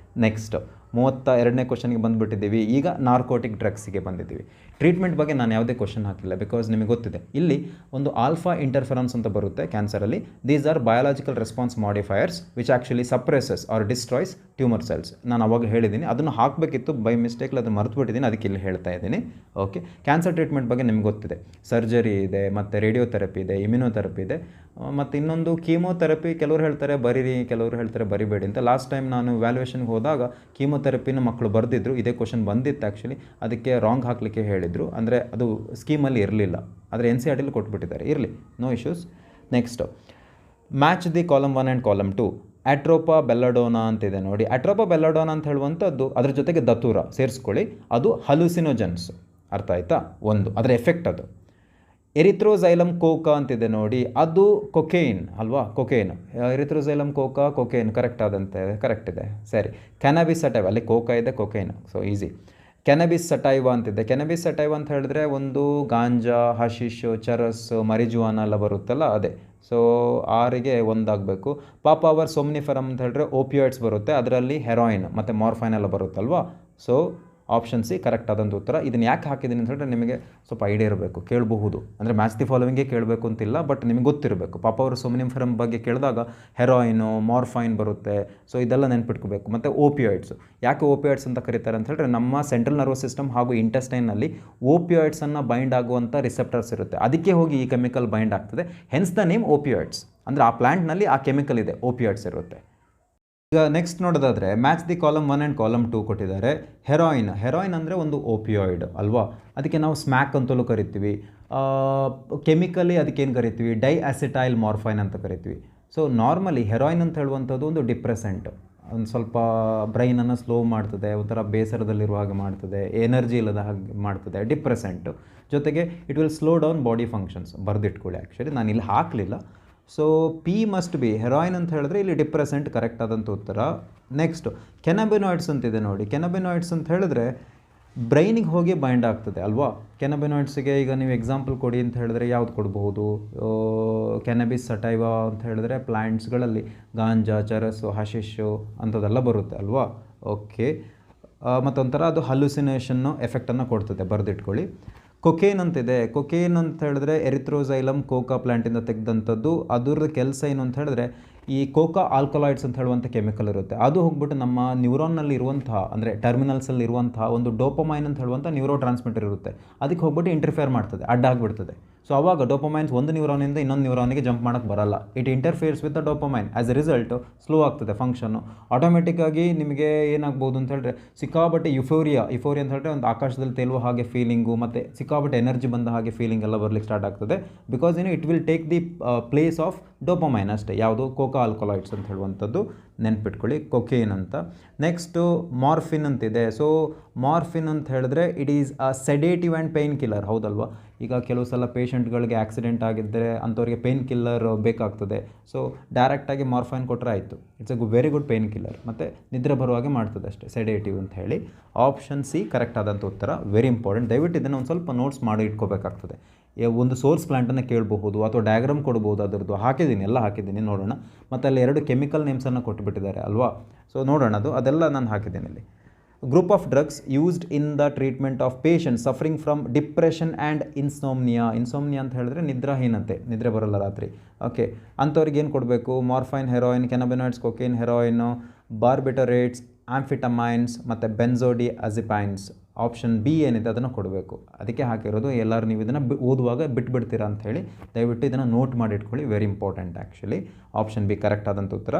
[SPEAKER 1] ನೆಕ್ಸ್ಟ್ 32ನೇ ಕ್ವಶನ್ಗೆ ಬಂದುಬಿಟ್ಟಿದ್ದೀವಿ. ಈಗ ನಾರ್ಕೋಟಿಕ್ ಡ್ರಗ್ಸಿಗೆ ಬಂದಿದ್ದೀವಿ. ಟ್ರೀಟ್ಮೆಂಟ್ ಬಗ್ಗೆ ನಾನು ಯಾವುದೇ ಕ್ವಶನ್ ಹಾಕಿಲ್ಲ, ಬಿಕಾಸ್ ನಿಮಗೆ ಗೊತ್ತಿದೆ. ಇಲ್ಲಿ ಒಂದು ಆಲ್ಫಾ ಇಂಟರ್ಫೆರಾನ್ಸ್ ಅಂತ ಬರುತ್ತೆ ಕ್ಯಾನ್ಸರಲ್ಲಿ. These are biological response modifiers which actually suppresses or destroys tumour cells. ನಾನು ಅವಾಗ ಹೇಳಿದ್ದೀನಿ, ಅದನ್ನು ಹಾಕಬೇಕಿತ್ತು, ಬೈ ಮಿಸ್ಟೇಕ್ಲಿ ಅದು ಮರೆತುಬಿಟ್ಟಿದ್ದೀನಿ, ಅದಕ್ಕೆ ಇಲ್ಲಿ ಹೇಳ್ತಾ ಇದ್ದೀನಿ. ಓಕೆ, ಕ್ಯಾನ್ಸರ್ ಟ್ರೀಟ್ಮೆಂಟ್ ಬಗ್ಗೆ ನಿಮ್ಗೆ ಗೊತ್ತಿದೆ. ಸರ್ಜರಿ ಇದೆ, ಮತ್ತು ರೇಡಿಯೋಥೆರಪಿ ಇದೆ, ಇಮ್ಯುನೋಥೆರಪಿ ಇದೆ, ಮತ್ತು ಇನ್ನೊಂದು ಕೀಮೋಥೆರಪಿ. ಕೆಲವರು ಹೇಳ್ತಾರೆ ಬರೀರಿ, ಕೆಲವರು ಹೇಳ್ತಾರೆ ಬರಿಬೇಡಿ ಅಂತ. ಲಾಸ್ಟ್ ಟೈಮ್ ನಾನು ವ್ಯಾಲ್ಯೂಯೇಷನ್ಗೆ ಹೋದಾಗ ಕೀಮೋಥೆರಪಿನ ಮಕ್ಕಳು ಬರೆದಿದ್ರು, ಇದೇ ಕ್ವಶನ್ ಬಂದಿತ್ತು ಆ್ಯಕ್ಚುಲಿ, ಅದಕ್ಕೆ ರಾಂಗ್ ಹಾಕಲಿಕ್ಕೆ ಹೇಳಿದರು. ಅಂದರೆ ಅದು ಸ್ಕೀಮಲ್ಲಿ ಇರಲಿಲ್ಲ, ಆದರೆ NCERT ಕೊಟ್ಬಿಟ್ಟಿದ್ದಾರೆ, ಇರಲಿ, no issues. Next match the column 1 and column 2. Atropa belladonna ಅಂತಿದೆ ನೋಡಿ. ಅಟ್ರೋಪಾ ಬೆಲ್ಲಡೋನಾ ಅಂತ ಹೇಳುವಂಥದ್ದು, ಅದ್ರ ಜೊತೆಗೆ ದತೂರ ಸೇರಿಸ್ಕೊಳ್ಳಿ, ಅದು ಹಲುಸಿನೋಜನ್ಸ್. ಅರ್ಥ ಆಯ್ತಾ? ಒಂದು ಅದರ ಎಫೆಕ್ಟ್ ಅದು. ಎರಿಥ್ರೋಸೈಲಮ್ ಕೋಕಾ ಅಂತಿದೆ ನೋಡಿ, ಅದು ಕೊಕೇನ್ ಅಲ್ವಾ? ಕೊಕೇನ್, ಎರಿಥ್ರೋಸೈಲಮ್ ಕೋಕಾ ಕೊಕೇನ್ ಕರೆಕ್ಟ್ ಆದಂತೆ, ಕರೆಕ್ಟ್ ಇದೆ, ಸರಿ. ಕ್ಯಾನಬಿಸ್ ಸಟೈವ, ಅಲ್ಲಿ ಕೋಕಾ ಇದೆ, ಕೊಕೇನ್, ಸೊ ಈಸಿ. ಕೆನಬಿಸ್ ಸಟೈವ ಅಂತಿದೆ. ಕೆನಬಿಸ್ ಸಟೈವ ಅಂತ ಹೇಳಿದ್ರೆ ಒಂದು ಗಾಂಜಾ, ಹಶಿಶು, ಚರಸ್, ಮರಿಜುವಾನ ಎಲ್ಲ ಬರುತ್ತಲ್ಲ, ಅದೇ. ಸೊ 6ಗೆ 1 ಆಗಬೇಕು. ಪಾಪಾವರ್ ಸೊಮ್ನಿಫರಮ್ ಅಂತ ಹೇಳಿದ್ರೆ ಓಪಿಯಾಯ್ಡ್ಸ್ ಬರುತ್ತೆ, ಅದರಲ್ಲಿ ಹೆರಾಯಿನ್ ಮತ್ತು ಮಾರ್ಫೈನ್ ಎಲ್ಲ ಬರುತ್ತಲ್ವಾ. ಸೊ ಆಪ್ಷನ್ ಸಿ ಕರೆಕ್ಟ್ ಆದಂಥ ಉತ್ತರ. ಇದನ್ನು ಯಾಕೆ ಹಾಕಿದ್ದೀನಿ ಅಂತ ಹೇಳಿದ್ರೆ ನಿಮಗೆ ಸ್ವಲ್ಪ ಐಡಿಯಾ ಇರಬೇಕು, ಕೇಳಬಹುದು. ಅಂದರೆ ಮ್ಯಾಚ್ ದಿ ಫಾಲೋವಿಂಗೇ ಕೇಳಬೇಕು ಅಂತಿಲ್ಲ, ಬಟ್ ನಿಮಗೆ ಗೊತ್ತಿರಬೇಕು. ಪಾಪಾವರ್ ಸೊಮ್ನಿಫರಮ್ ಬಗ್ಗೆ ಕೇಳಿದಾಗ ಹೆರಾಯಿನು, ಮಾರ್ಫೈನ್ ಬರುತ್ತೆ, ಸೊ ಇದೆಲ್ಲ ನೆನ್ಪಿಟ್ಕೋಬೇಕು. ಮತ್ತು ಓಪಿಯಾಯ್ಡ್ಸು, ಯಾಕೆ ಓಪಿಯಾಯ್ಡ್ಸ್ ಅಂತ ಕರೀತಾರೆ ಅಂತ ಹೇಳಿದ್ರೆ ನಮ್ಮ ಸೆಂಟ್ರಲ್ ನರ್ವಸ್ ಸಿಸ್ಟಮ್ ಹಾಗೂ ಇಂಟೆಸ್ಟೈನಲ್ಲಿ ಓಪಿಯಾಯ್ಡ್ಸನ್ನು ಬೈಂಡ್ ಆಗುವಂಥ ರಿಸೆಪ್ಟರ್ಸ್ ಇರುತ್ತೆ, ಅದಕ್ಕೆ ಹೋಗಿ ಈ ಕೆಮಿಕಲ್ ಬೈಂಡ್ ಆಗ್ತದೆ. Hence the name opioids. ಅಂದರೆ ಆ ಪ್ಲ್ಯಾಂಟ್ನಲ್ಲಿ ಆ ಕೆಮಿಕಲ್ ಇದೆ, ಓಪಿಯಾಯ್ಡ್ಸ್ ಇರುತ್ತೆ. ಈಗ ನೆಕ್ಸ್ಟ್ ನೋಡೋದಾದರೆ match the column 1 and column 2 ಕೊಟ್ಟಿದ್ದಾರೆ. ಹೆರಾಯಿನ್ ಅಂದರೆ ಒಂದು ಓಪಿಯಾಯ್ಡ್ ಅಲ್ವಾ, ಅದಕ್ಕೆ ನಾವು ಸ್ಮ್ಯಾಕ್ ಅಂತಲೂ ಕರಿತೀವಿ. ಕೆಮಿಕಲಿ ಅದಕ್ಕೇನು ಕರಿತೀವಿ, ಡೈಅಸಿಟೈಲ್ ಮಾರ್ಫೈನ್ ಅಂತ ಕರಿತೀವಿ. ಸೊ ನಾರ್ಮಲಿ ಹೆರಾಯಿನ್ ಅಂತ ಹೇಳುವಂಥದ್ದು ಒಂದು ಡಿಪ್ರೆಸೆಂಟ್, ಒಂದು ಸ್ವಲ್ಪ ಬ್ರೈನನ್ನು ಸ್ಲೋ ಮಾಡ್ತದೆ, ಒಂಥರ ಬೇಸರದಲ್ಲಿರುವ ಹಾಗೆ ಮಾಡ್ತದೆ, ಎನರ್ಜಿ ಇಲ್ಲದ ಹಾಗೆ ಮಾಡ್ತದೆ, ಡಿಪ್ರೆಸೆಂಟು. ಜೊತೆಗೆ it will slow down body functions. ಬರೆದಿಟ್ಕೊಳ್ಳಿ, ಆ್ಯಕ್ಚುಲಿ ನಾನು ಇಲ್ಲಿ ಹಾಕಲಿಲ್ಲ. So P must be, heroin ಅಂತ ಹೇಳಿದ್ರೆ ಇಲ್ಲಿ ಡಿಪ್ರೆಸೆಂಟ್ ಕರೆಕ್ಟ್ ಆದಂಥ ಉತ್ತರ. ನೆಕ್ಸ್ಟು ಕೆನಬಿನಾಯ್ಡ್ಸ್ ಅಂತಿದೆ ನೋಡಿ. ಕೆನಬಿನಾಯ್ಡ್ಸ್ ಅಂತ ಹೇಳಿದ್ರೆ ಬ್ರೈನಿಗೆ ಹೋಗಿ ಬೈಂಡ್ ಆಗ್ತದೆ ಅಲ್ವಾ. ಕೆನಬಿನಾಯ್ಡ್ಸಿಗೆ ಈಗ ನೀವು ಎಕ್ಸಾಂಪಲ್ ಕೊಡಿ ಅಂತ ಹೇಳಿದ್ರೆ ಯಾವ್ದು ಕೊಡಬಹುದು? ಕೆನಬಿಸ್ ಸಟೈವಾ ಅಂತ ಹೇಳಿದ್ರೆ ಪ್ಲ್ಯಾಂಟ್ಸ್ಗಳಲ್ಲಿ ಗಾಂಜಾ, ಚರಸ್ಸು, ಹಶಿಶು ಅಂಥದ್ದೆಲ್ಲ ಬರುತ್ತೆ ಅಲ್ವಾ. ಓಕೆ, ಮತ್ತೊಂಥರ ಅದು ಹಲ್ಯುಸಿನೇಷನ್ನು ಎಫೆಕ್ಟನ್ನು ಕೊಡ್ತದೆ, ಬರೆದಿಟ್ಕೊಳ್ಳಿ. ಕೊಕೇನ್ ಅಂತಿದೆ. ಕೊಕೇನ್ ಅಂತ ಹೇಳಿದ್ರೆ ಎರಿಥ್ರೋಸೈಲಮ್ ಕೋಕಾ ಪ್ಲ್ಯಾಂಟಿಂದ ತೆಗೆದಂಥದ್ದು. ಅದರ ಕೆಲಸ ಏನು ಅಂತ ಹೇಳಿದ್ರೆ ಈ ಕೋಕಾ ಆಲ್ಕಲಾಯ್ಡ್ಸ್ ಅಂತ ಹೇಳುವಂಥ ಕೆಮಿಕಲ್ ಇರುತ್ತೆ, ಅದು ಹೋಗ್ಬಿಟ್ಟು ನಮ್ಮ ನ್ಯೂರಾನ್ನಲ್ಲಿ ಇರುವಂತಹ, ಅಂದರೆ ಟರ್ಮಿನಲ್ಸಲ್ಲಿ ಇರುವಂತಹ ಒಂದು ಡೋಪಮೈನ್ ಅಂತ ಹೇಳುವಂಥ ನ್ಯೂರೋ ಟ್ರಾನ್ಸ್ಮಿಟರ್ ಇರುತ್ತೆ, ಅದಕ್ಕೆ ಹೋಗ್ಬಿಟ್ಟು ಇಂಟರ್ಫಿಯರ್ ಮಾಡ್ತದೆ, ಅಡ್ಡ ಆಗಿಬಿಡ್ತದೆ. ಸೊ ಆವಾಗ ಡೋಪಮೈನ್ಸ್ ಒಂದು ನ್ಯೂರಾನಿಂದ ಇನ್ನೊಂದು ನ್ಯೂರಾನಿಗೆ ಜಂಪ್ ಮಾಡೋಕ್ಕೆ ಬರಲ್ಲ. It interferes with the dopamine. As a result slow ಆಗ್ತದೆ ಫಂಕ್ಷನ್ನು. ಆಟೋಮೆಟಿಕ್ಕಾಗಿ ನಿಮಗೆ ಏನಾಗ್ಬೋದು ಅಂತ ಹೇಳಿದ್ರೆ ಸಿಕ್ಕಾಬಟ್ಟೆ ಯುಫೋರಿಯಾ ಅಂತ ಹೇಳಿದ್ರೆ ಒಂದು ಆಕಾಶದಲ್ಲಿ ತೇಲುವ ಹಾಗೆ ಫೀಲಿಂಗು, ಮತ್ತು ಸಿಕ್ಕಾಬಟ್ಟೆ ಎನರ್ಜಿ ಬಂದ ಹಾಗೆ ಫೀಲಿಂಗ್ ಎಲ್ಲ ಬರಲಿಕ್ಕೆ ಸ್ಟಾರ್ಟ್ ಆಗ್ತದೆ. Because it will take the place of dopamine ಅಷ್ಟೇ. ಯಾವುದು? ಕೋಕಾ ಆಲ್ಕಲಾಯ್ಡ್ಸ್ ಅಂತ ಹೇಳುವಂಥದ್ದು ನೆನ್ಪಿಟ್ಕೊಳ್ಳಿ, ಕೊಕೇನ್ ಅಂತ. ನೆಕ್ಸ್ಟು ಮಾರ್ಫಿನ್ ಅಂತಿದೆ. ಸೊ ಮಾರ್ಫಿನ್ ಅಂತ ಹೇಳಿದ್ರೆ it is a sedative and pain killer, ಹೌದಲ್ವಾ. ಈಗ ಕೆಲವು ಸಲ ಪೇಷಂಟ್ಗಳಿಗೆ ಆಕ್ಸಿಡೆಂಟ್ ಆಗಿದ್ದರೆ ಅಂಥವ್ರಿಗೆ ಪೇಯ್ನ್ ಕಿಲ್ಲರ್ ಬೇಕಾಗ್ತದೆ. ಸೊ ಡೈರೆಕ್ಟಾಗಿ ಮಾರ್ಫೈನ್ ಕೊಟ್ಟರೆ ಆಯಿತು, it's a very good pain killer, ಮತ್ತು ನಿದ್ರೆ ಬರುವಾಗೆ ಮಾಡ್ತದೆ ಅಷ್ಟೇ, ಸೆಡೇಟಿವ್ ಅಂತ ಹೇಳಿ. ಆಪ್ಷನ್ ಸಿ ಕರೆಕ್ಟ್ ಆದಂಥ ಉತ್ತರ. ವೆರಿ ಇಂಪಾರ್ಟೆಂಟ್, ದಯವಿಟ್ಟು ಇದನ್ನು ಒಂದು ಸ್ವಲ್ಪ ನೋಟ್ಸ್ ಮಾಡಿ ಇಟ್ಕೋಬೇಕಾಗ್ತದೆ. ಒಂದು ಸೋರ್ಸ್ ಪ್ಲ್ಯಾಂಟನ್ನು ಕೇಳಬಹುದು ಅಥವಾ ಡಯಾಗ್ರಾಮ್ ಕೊಡ್ಬೋದು ಅದರದ್ದು. ಹಾಕಿದ್ದೀನಿ, ಎಲ್ಲ ಹಾಕಿದ್ದೀನಿ, ನೋಡೋಣ. ಮತ್ತು ಅಲ್ಲಿ 2 ಕೆಮಿಕಲ್ ನೇಮ್ಸನ್ನು ಕೊಟ್ಟುಬಿಟ್ಟಿದ್ದಾರೆ ಅಲ್ವಾ. ಸೊ ನೋಡೋಣ, ಅದೆಲ್ಲ ನಾನು ಹಾಕಿದ್ದೀನಿ ಇಲ್ಲಿ. Group of drugs used in the treatment of patient suffering from depression and insomnia. Insomnia ಅಂತ ಹೇಳಿದ್ರೆ ನಿದ್ರಾಹೀನತೆ, ನಿದ್ರೆ ಬರೋಲ್ಲ ರಾತ್ರಿ. ಓಕೆ, ಅಂಥವ್ರಿಗೆ ಏನು ಕೊಡಬೇಕು? ಮಾರ್ಫೈನ್, ಹೆರಾಯಿನ್, ಕೆನಬಿನಾಯ್ಡ್ಸ್, ಕೊಕೇನ್, ಹೆರಾಯಿನು, ಬಾರ್ಬಿಟರೇಟ್ಸ್, ಆಂಫಿಟಮೈನ್ಸ್ ಮತ್ತು ಬೆನ್ಸೋಡಿಅಜಿಪೈನ್ಸ್. ಆಪ್ಷನ್ ಬಿ ಏನಿದೆ ಅದನ್ನು ಕೊಡಬೇಕು. ಅದಕ್ಕೆ ಹಾಕಿರೋದು. ಎಲ್ಲರೂ ನೀವು ಇದನ್ನು ಓದುವಾಗ ಬಿಟ್ಬಿಡ್ತೀರಾ ಅಂಥೇಳಿ ದಯವಿಟ್ಟು ಇದನ್ನು ನೋಟ್ ಮಾಡಿ ಇಟ್ಕೊಳ್ಳಿ, very important actually. Option B correct ಆದಂಥ ಉತ್ತರ.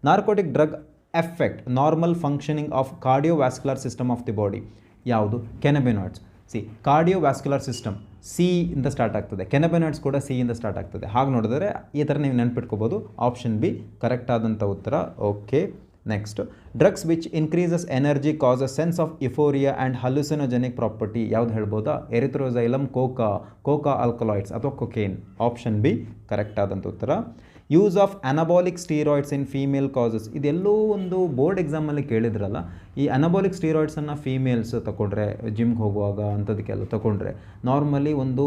[SPEAKER 1] Narcotic drug effect normal functioning of cardiovascular system of the body. ಯಾವುದು? ಕೆನಬಿನಾಯ್ಡ್ಸ್. ಕಾರ್ಡಿಯೋವ್ಯಾಸ್ಕ್ಯುಲರ್ ಸಿಸ್ಟಮ್ ಸಿ ಇಂದ ಸ್ಟಾರ್ಟ್ ಆಗ್ತದೆ, ಕೆನಬಿನಾಯ್ಡ್ಸ್ ಕೂಡ ಸಿ ಇಂದ ಸ್ಟಾರ್ಟ್ ಆಗ್ತದೆ. ಹಾಗೆ ನೋಡಿದ್ರೆ ಈ ಥರ ನೀವು ನೆನ್ಪಿಟ್ಕೋಬೋದು. ಆಪ್ಷನ್ ಬಿ ಕರೆಕ್ಟ್ ಆದಂಥ ಉತ್ತರ. Okay, next drugs which increases energy cause a sense of euphoria and hallucinogenic property ಯಾವ್ದು ಹೇಳ್ಬೋದಾ? ಎರಿಥ್ರೋಸೈಲಮ್, ಕೋಕಾ ಆಲ್ಕಲಾಯ್ಡ್ಸ್ ಅಥವಾ ಕೊಕೇನ್. ಆಪ್ಷನ್ ಬಿ ಕರೆಕ್ಟ್ ಆದಂಥ ಉತ್ತರ. Use of anabolic steroids in female causes, ಇದೆಲ್ಲೋ ಒಂದು ಬೋರ್ಡ್ ಎಕ್ಸಾಮಲ್ಲಿ ಕೇಳಿದ್ರಲ್ಲ. ಈ ಅನಬಾಲಿಕ್ ಸ್ಟೀರಾಯ್ಡ್ಸನ್ನು ಫೀಮೇಲ್ಸ್ ತಗೊಂಡ್ರೆ, ಜಿಮ್ಗೆ ಹೋಗುವಾಗ ಅಂಥದಕ್ಕೆಲ್ಲ ತಗೊಂಡ್ರೆ ನಾರ್ಮಲಿ ಒಂದು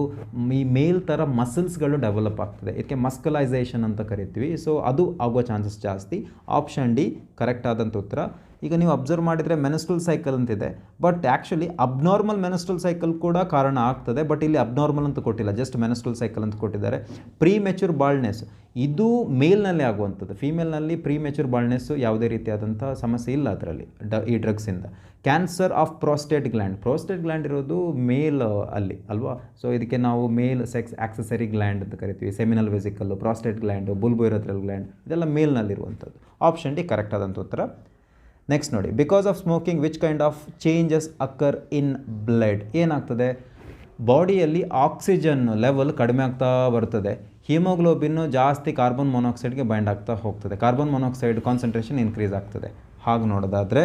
[SPEAKER 1] ಈ ಮೇಲ್ ಥರ ಮಸಲ್ಸ್ಗಳು ಡೆವಲಪ್ ಆಗ್ತದೆ, ಇದಕ್ಕೆ ಮಸ್ಕಲೈಸೇಷನ್ ಅಂತ ಕರಿತೀವಿ. ಸೊ ಅದು ಆಗೋ ಚಾನ್ಸಸ್ ಜಾಸ್ತಿ. ಆಪ್ಷನ್ ಡಿ ಕರೆಕ್ಟ್ ಆದಂಥ ಉತ್ತರ. ಈಗ ನೀವು ಅಬ್ಸರ್ವ್ ಮಾಡಿದರೆ ಮೆನಸ್ಟ್ರಲ್ ಸೈಕಲ್ ಅಂತಿದೆ, but actually abnormal menstrual cycle ಕೂಡ ಕಾರಣ ಆಗ್ತದೆ, ಬಟ್ ಇಲ್ಲಿ ಅಬ್ನಾರ್ಮಲ್ ಅಂತ ಕೊಟ್ಟಿಲ್ಲ, ಜಸ್ಟ್ ಮೆನಸ್ಟ್ರಲ್ ಸೈಕಲ್ ಅಂತ ಕೊಟ್ಟಿದ್ದಾರೆ. ಪ್ರೀ ಮೆಚೂರ್ ಬಾಲ್ಡ್ನೆಸ್ ಇದು ಮೇಲ್ನಲ್ಲಿ ಆಗುವಂಥದ್ದು, ಫೀಮೇಲ್ನಲ್ಲಿ ಪ್ರೀ ಮೆಚೂರ್ ಬಾಲ್ಡ್ನೆಸ್ಸು ಯಾವುದೇ ರೀತಿಯಾದಂಥ ಸಮಸ್ಯೆ ಇಲ್ಲ ಅದರಲ್ಲಿ ಈ ಡ್ರಗ್ಸಿಂದ. ಕ್ಯಾನ್ಸರ್ ಆಫ್ ಪ್ರೋಸ್ಟೇಟ್ ಗ್ಲ್ಯಾಂಡ್ ಇರೋದು ಮೇಲ್ ಅಲ್ಲಿ ಅಲ್ವಾ. ಸೊ ಇದಕ್ಕೆ ನಾವು ಮೇಲ್ ಸೆಕ್ಸ್ ಆಕ್ಸೆಸರಿ ಗ್ಲ್ಯಾಂಡ್ ಅಂತ ಕರಿತೀವಿ. Seminal vesicle, prostate gland, bulbourethral gland ಇದೆಲ್ಲ ಮೇಲ್ನಲ್ಲಿರುವಂಥದ್ದು. ಆಪ್ಷನ್ ಡಿ ಕರೆಕ್ಟ್ ಆದಂಥ ಉತ್ತರ. ನೆಕ್ಸ್ಟ್ ನೋಡಿ, because of smoking which kind of changes occur in blood, ಏನಾಗ್ತದೆ ಬಾಡಿಯಲ್ಲಿ ಆಕ್ಸಿಜನ್ ಲೆವೆಲ್ ಕಡಿಮೆ ಆಗ್ತಾ ಬರ್ತದೆ, ಹಿಮೋಗ್ಲೋಬಿನ್ನು ಜಾಸ್ತಿ ಕಾರ್ಬನ್ ಮೊನಾಕ್ಸೈಡ್ಗೆ ಬೈಂಡ್ ಆಗ್ತಾ ಹೋಗ್ತದೆ, ಕಾರ್ಬನ್ ಮೊನಾಕ್ಸೈಡ್ ಕಾನ್ಸಂಟ್ರೇಷನ್ ಇನ್ಕ್ರೀಸ್ ಆಗ್ತದೆ. ಹಾಗೆ ನೋಡೋದಾದರೆ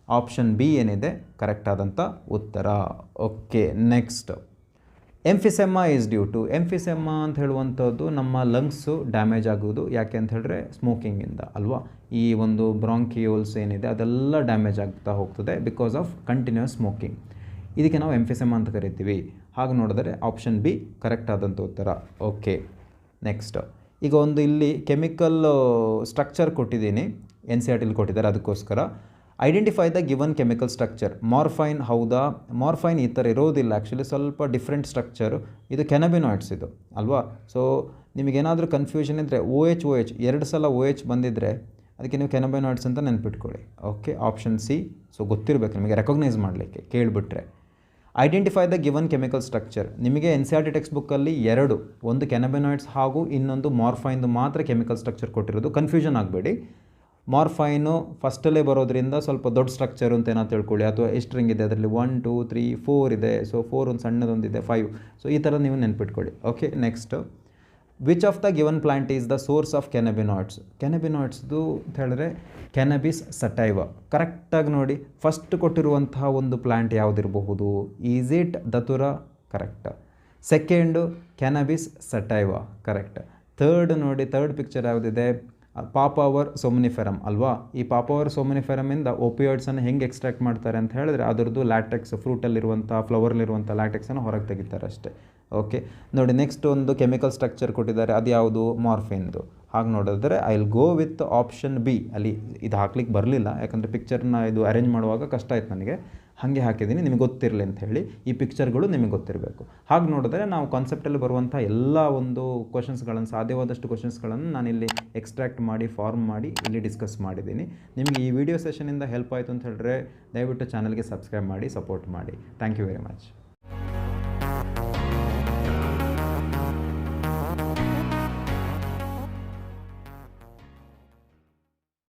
[SPEAKER 1] ಆಪ್ಷನ್ ಬಿ ಏನಿದೆ ಕರೆಕ್ಟ್ ಆದಂಥ ಉತ್ತರ. Okay, next emphysema is due to, emphysema ಅಂತ ಹೇಳುವಂಥದ್ದು ನಮ್ಮ ಲಂಗ್ಸು ಡ್ಯಾಮೇಜ್ ಆಗೋದು ಯಾಕೆ ಅಂತ ಹೇಳಿದ್ರೆ ಸ್ಮೋಕಿಂಗಿಂದ ಅಲ್ವಾ. ಈ ಒಂದು ಬ್ರಾಂಕಿಯೋಲ್ಸ್ ಏನಿದೆ ಅದೆಲ್ಲ ಡ್ಯಾಮೇಜ್ ಆಗ್ತಾ ಹೋಗ್ತದೆ ಬಿಕಾಸ್ ಆಫ್ ಕಂಟಿನ್ಯೂಸ್ ಸ್ಮೋಕಿಂಗ್. ಇದಕ್ಕೆ ನಾವು ಎಂಫಿಸೆಮ್ಮಾ ಅಂತ ಕರಿತೀವಿ. ಹಾಗೆ ನೋಡಿದರೆ ಆಪ್ಷನ್ ಬಿ ಕರೆಕ್ಟ್ ಆದಂಥ ಉತ್ತರ. ಓಕೆ, ನೆಕ್ಸ್ಟ್ ಈಗ ಒಂದು ಇಲ್ಲಿ ಕೆಮಿಕಲ್ ಸ್ಟ್ರಕ್ಚರ್ ಕೊಟ್ಟಿದ್ದೀನಿ, NCERT ಕೊಟ್ಟಿದ್ದಾರೆ, ಅದಕ್ಕೋಸ್ಕರ identify the given chemical structure. Morphine ಹೌದಾ? ಮಾರ್ಫೈನ್ ಈ ಥರ ಇರೋದಿಲ್ಲ, ಆ್ಯಕ್ಚುಲಿ ಸ್ವಲ್ಪ ಡಿಫ್ರೆಂಟ್ ಸ್ಟ್ರಕ್ಚರು. ಇದು ಕೆನಬಿನಾಯ್ಡ್ಸ್ ಇದು ಅಲ್ವಾ. ಸೊ ನಿಮಗೇನಾದರೂ ಕನ್ಫ್ಯೂಷನ್ ಇದ್ದರೆ OH 2 ಸಲ OH ಬಂದಿದ್ದರೆ ಅದಕ್ಕೆ ನೀವು ಕೆನಬಿನಾಯ್ಡ್ಸ್ ಅಂತ ನೆನ್ಪಿಟ್ಕೊಳ್ಳಿ. Okay, option C. ಸೊ ಗೊತ್ತಿರಬೇಕು ನಿಮಗೆ, ರೆಕಗ್ನೈಸ್ ಮಾಡಲಿಕ್ಕೆ ಕೇಳಿಬಿಟ್ರೆ. Identify the given chemical structure, ನಿಮಗೆ NCERT ಟೆಕ್ಸ್ಟ್ ಬುಕ್ಕಲ್ಲಿ ಎರಡು, ಒಂದು ಕೆನಬಿನಾಯ್ಡ್ಸ್ ಹಾಗೂ ಇನ್ನೊಂದು ಮಾರ್ಫೈನ್ದು ಮಾತ್ರ ಕೆಮಿಕಲ್ ಸ್ಟ್ರಕ್ಚರ್ ಕೊಟ್ಟಿರೋದು. ಕನ್ಫ್ಯೂಷನ್ ಆಗಬೇಡಿ. ಮಾರ್ಫೈನು ಫಸ್ಟಲ್ಲೇ ಬರೋದ್ರಿಂದ ಸ್ವಲ್ಪ ದೊಡ್ಡ ಸ್ಟ್ರಕ್ಚರು ಅಂತ ಏನೋ ತಿಳ್ಕೊಳ್ಳಿ, ಅಥವಾ ಎಷ್ಟು ರಿಂಗ್ ಇದೆ ಅದರಲ್ಲಿ 1 2 3 4 ಇದೆ. ಸೊ 4 ಒಂದು ಸಣ್ಣದೊಂದಿದೆ 5. ಸೊ ಈ ಥರ ನೀವು ನೆನ್ಪಿಟ್ಕೊಳ್ಳಿ. Okay, next which of the given plant is the source of cannabinoids. ಕೆನಬಿನಾಯ್ಡ್ಸ್ದು ಅಂತ ಹೇಳಿದ್ರೆ ಕೆನಬಿಸ್ ಸಟೈವ. ಕರೆಕ್ಟಾಗಿ ನೋಡಿ, ಫಸ್ಟ್ ಕೊಟ್ಟಿರುವಂತಹ ಒಂದು ಪ್ಲ್ಯಾಂಟ್ ಯಾವುದಿರಬಹುದು? Is it datura? Correct. Second cannabis sativa, correct. Third ನೋಡಿ, ಥರ್ಡ್ ಪಿಕ್ಚರ್ ಯಾವುದಿದೆ? ಪಾಪವರ್ ಸೊಮ್ನಿಫೆರಮ್ ಅಲ್ವಾ. ಈ ಪಾಪವರ್ ಸೊಮ್ನಿಫೆರಮಿಂದ ಓಪಿಯಾಯ್ಡ್ಸನ್ನು ಹೆಂಗೆ ಎಕ್ಸ್ಟ್ರಾಕ್ಟ್ ಮಾಡ್ತಾರೆ ಅಂತ ಹೇಳಿದ್ರೆ ಅದರದ್ದು ಲ್ಯಾಟೆಕ್ಸ್, ಫ್ರೂಟಲ್ಲಿರುವಂಥ ಫ್ಲವರ್ಲಿರುವಂಥ ಲ್ಯಾಟೆಕ್ಸನ್ನು ಹೊರಗೆ ತೆಗಿತಾರೆ ಅಷ್ಟೇ. ಓಕೆ ನೋಡಿ, ನೆಕ್ಸ್ಟ್ ಒಂದು ಕೆಮಿಕಲ್ ಸ್ಟ್ರಕ್ಚರ್ ಕೊಟ್ಟಿದ್ದಾರೆ, ಅದು ಯಾವುದು? ಮಾರ್ಫಿನ್ದು. ಹಾಗೆ ನೋಡಿದ್ರೆ I will go with option B. ಅಲ್ಲಿ ಇದು ಹಾಕ್ಲಿಕ್ಕೆ ಬರಲಿಲ್ಲ, ಯಾಕಂದರೆ ಪಿಕ್ಚರ್ನ ಇದು ಅರೇಂಜ್ ಮಾಡುವಾಗ ಕಷ್ಟ ಆಯ್ತು ನನಗೆ, ಹಾಗೆ ಹಾಕಿದ್ದೀನಿ, ನಿಮಗೆ ಗೊತ್ತಿರಲಿ ಅಂತ ಹೇಳಿ. ಈ ಪಿಕ್ಚರ್ಗಳು ನಿಮಗೆ ಗೊತ್ತಿರಬೇಕು. ಹಾಗೆ ನೋಡಿದ್ರೆ ನಾವು ಕಾನ್ಸೆಪ್ಟಲ್ಲಿ ಬರುವಂಥ ಎಲ್ಲ ಒಂದು ಕ್ವಶನ್ಸ್ಗಳನ್ನು, ಸಾಧ್ಯವಾದಷ್ಟು ಕ್ವಶನ್ಸ್ಗಳನ್ನು ನಾನಿಲ್ಲಿ ಎಕ್ಸ್ಟ್ರಾಕ್ಟ್ ಮಾಡಿ ಫಾರ್ಮ್ ಮಾಡಿ ಇಲ್ಲಿ ಡಿಸ್ಕಸ್ ಮಾಡಿದ್ದೀನಿ. ನಿಮಗೆ ಈ ವಿಡಿಯೋ ಸೆಷನಿಂದ ಹೆಲ್ಪ್ ಆಯಿತು ಅಂತ ಹೇಳಿದ್ರೆ ದಯವಿಟ್ಟು ಚಾನಲ್ಗೆ ಸಬ್ಸ್ಕ್ರೈಬ್ ಮಾಡಿ, ಸಪೋರ್ಟ್ ಮಾಡಿ. Thank you very much.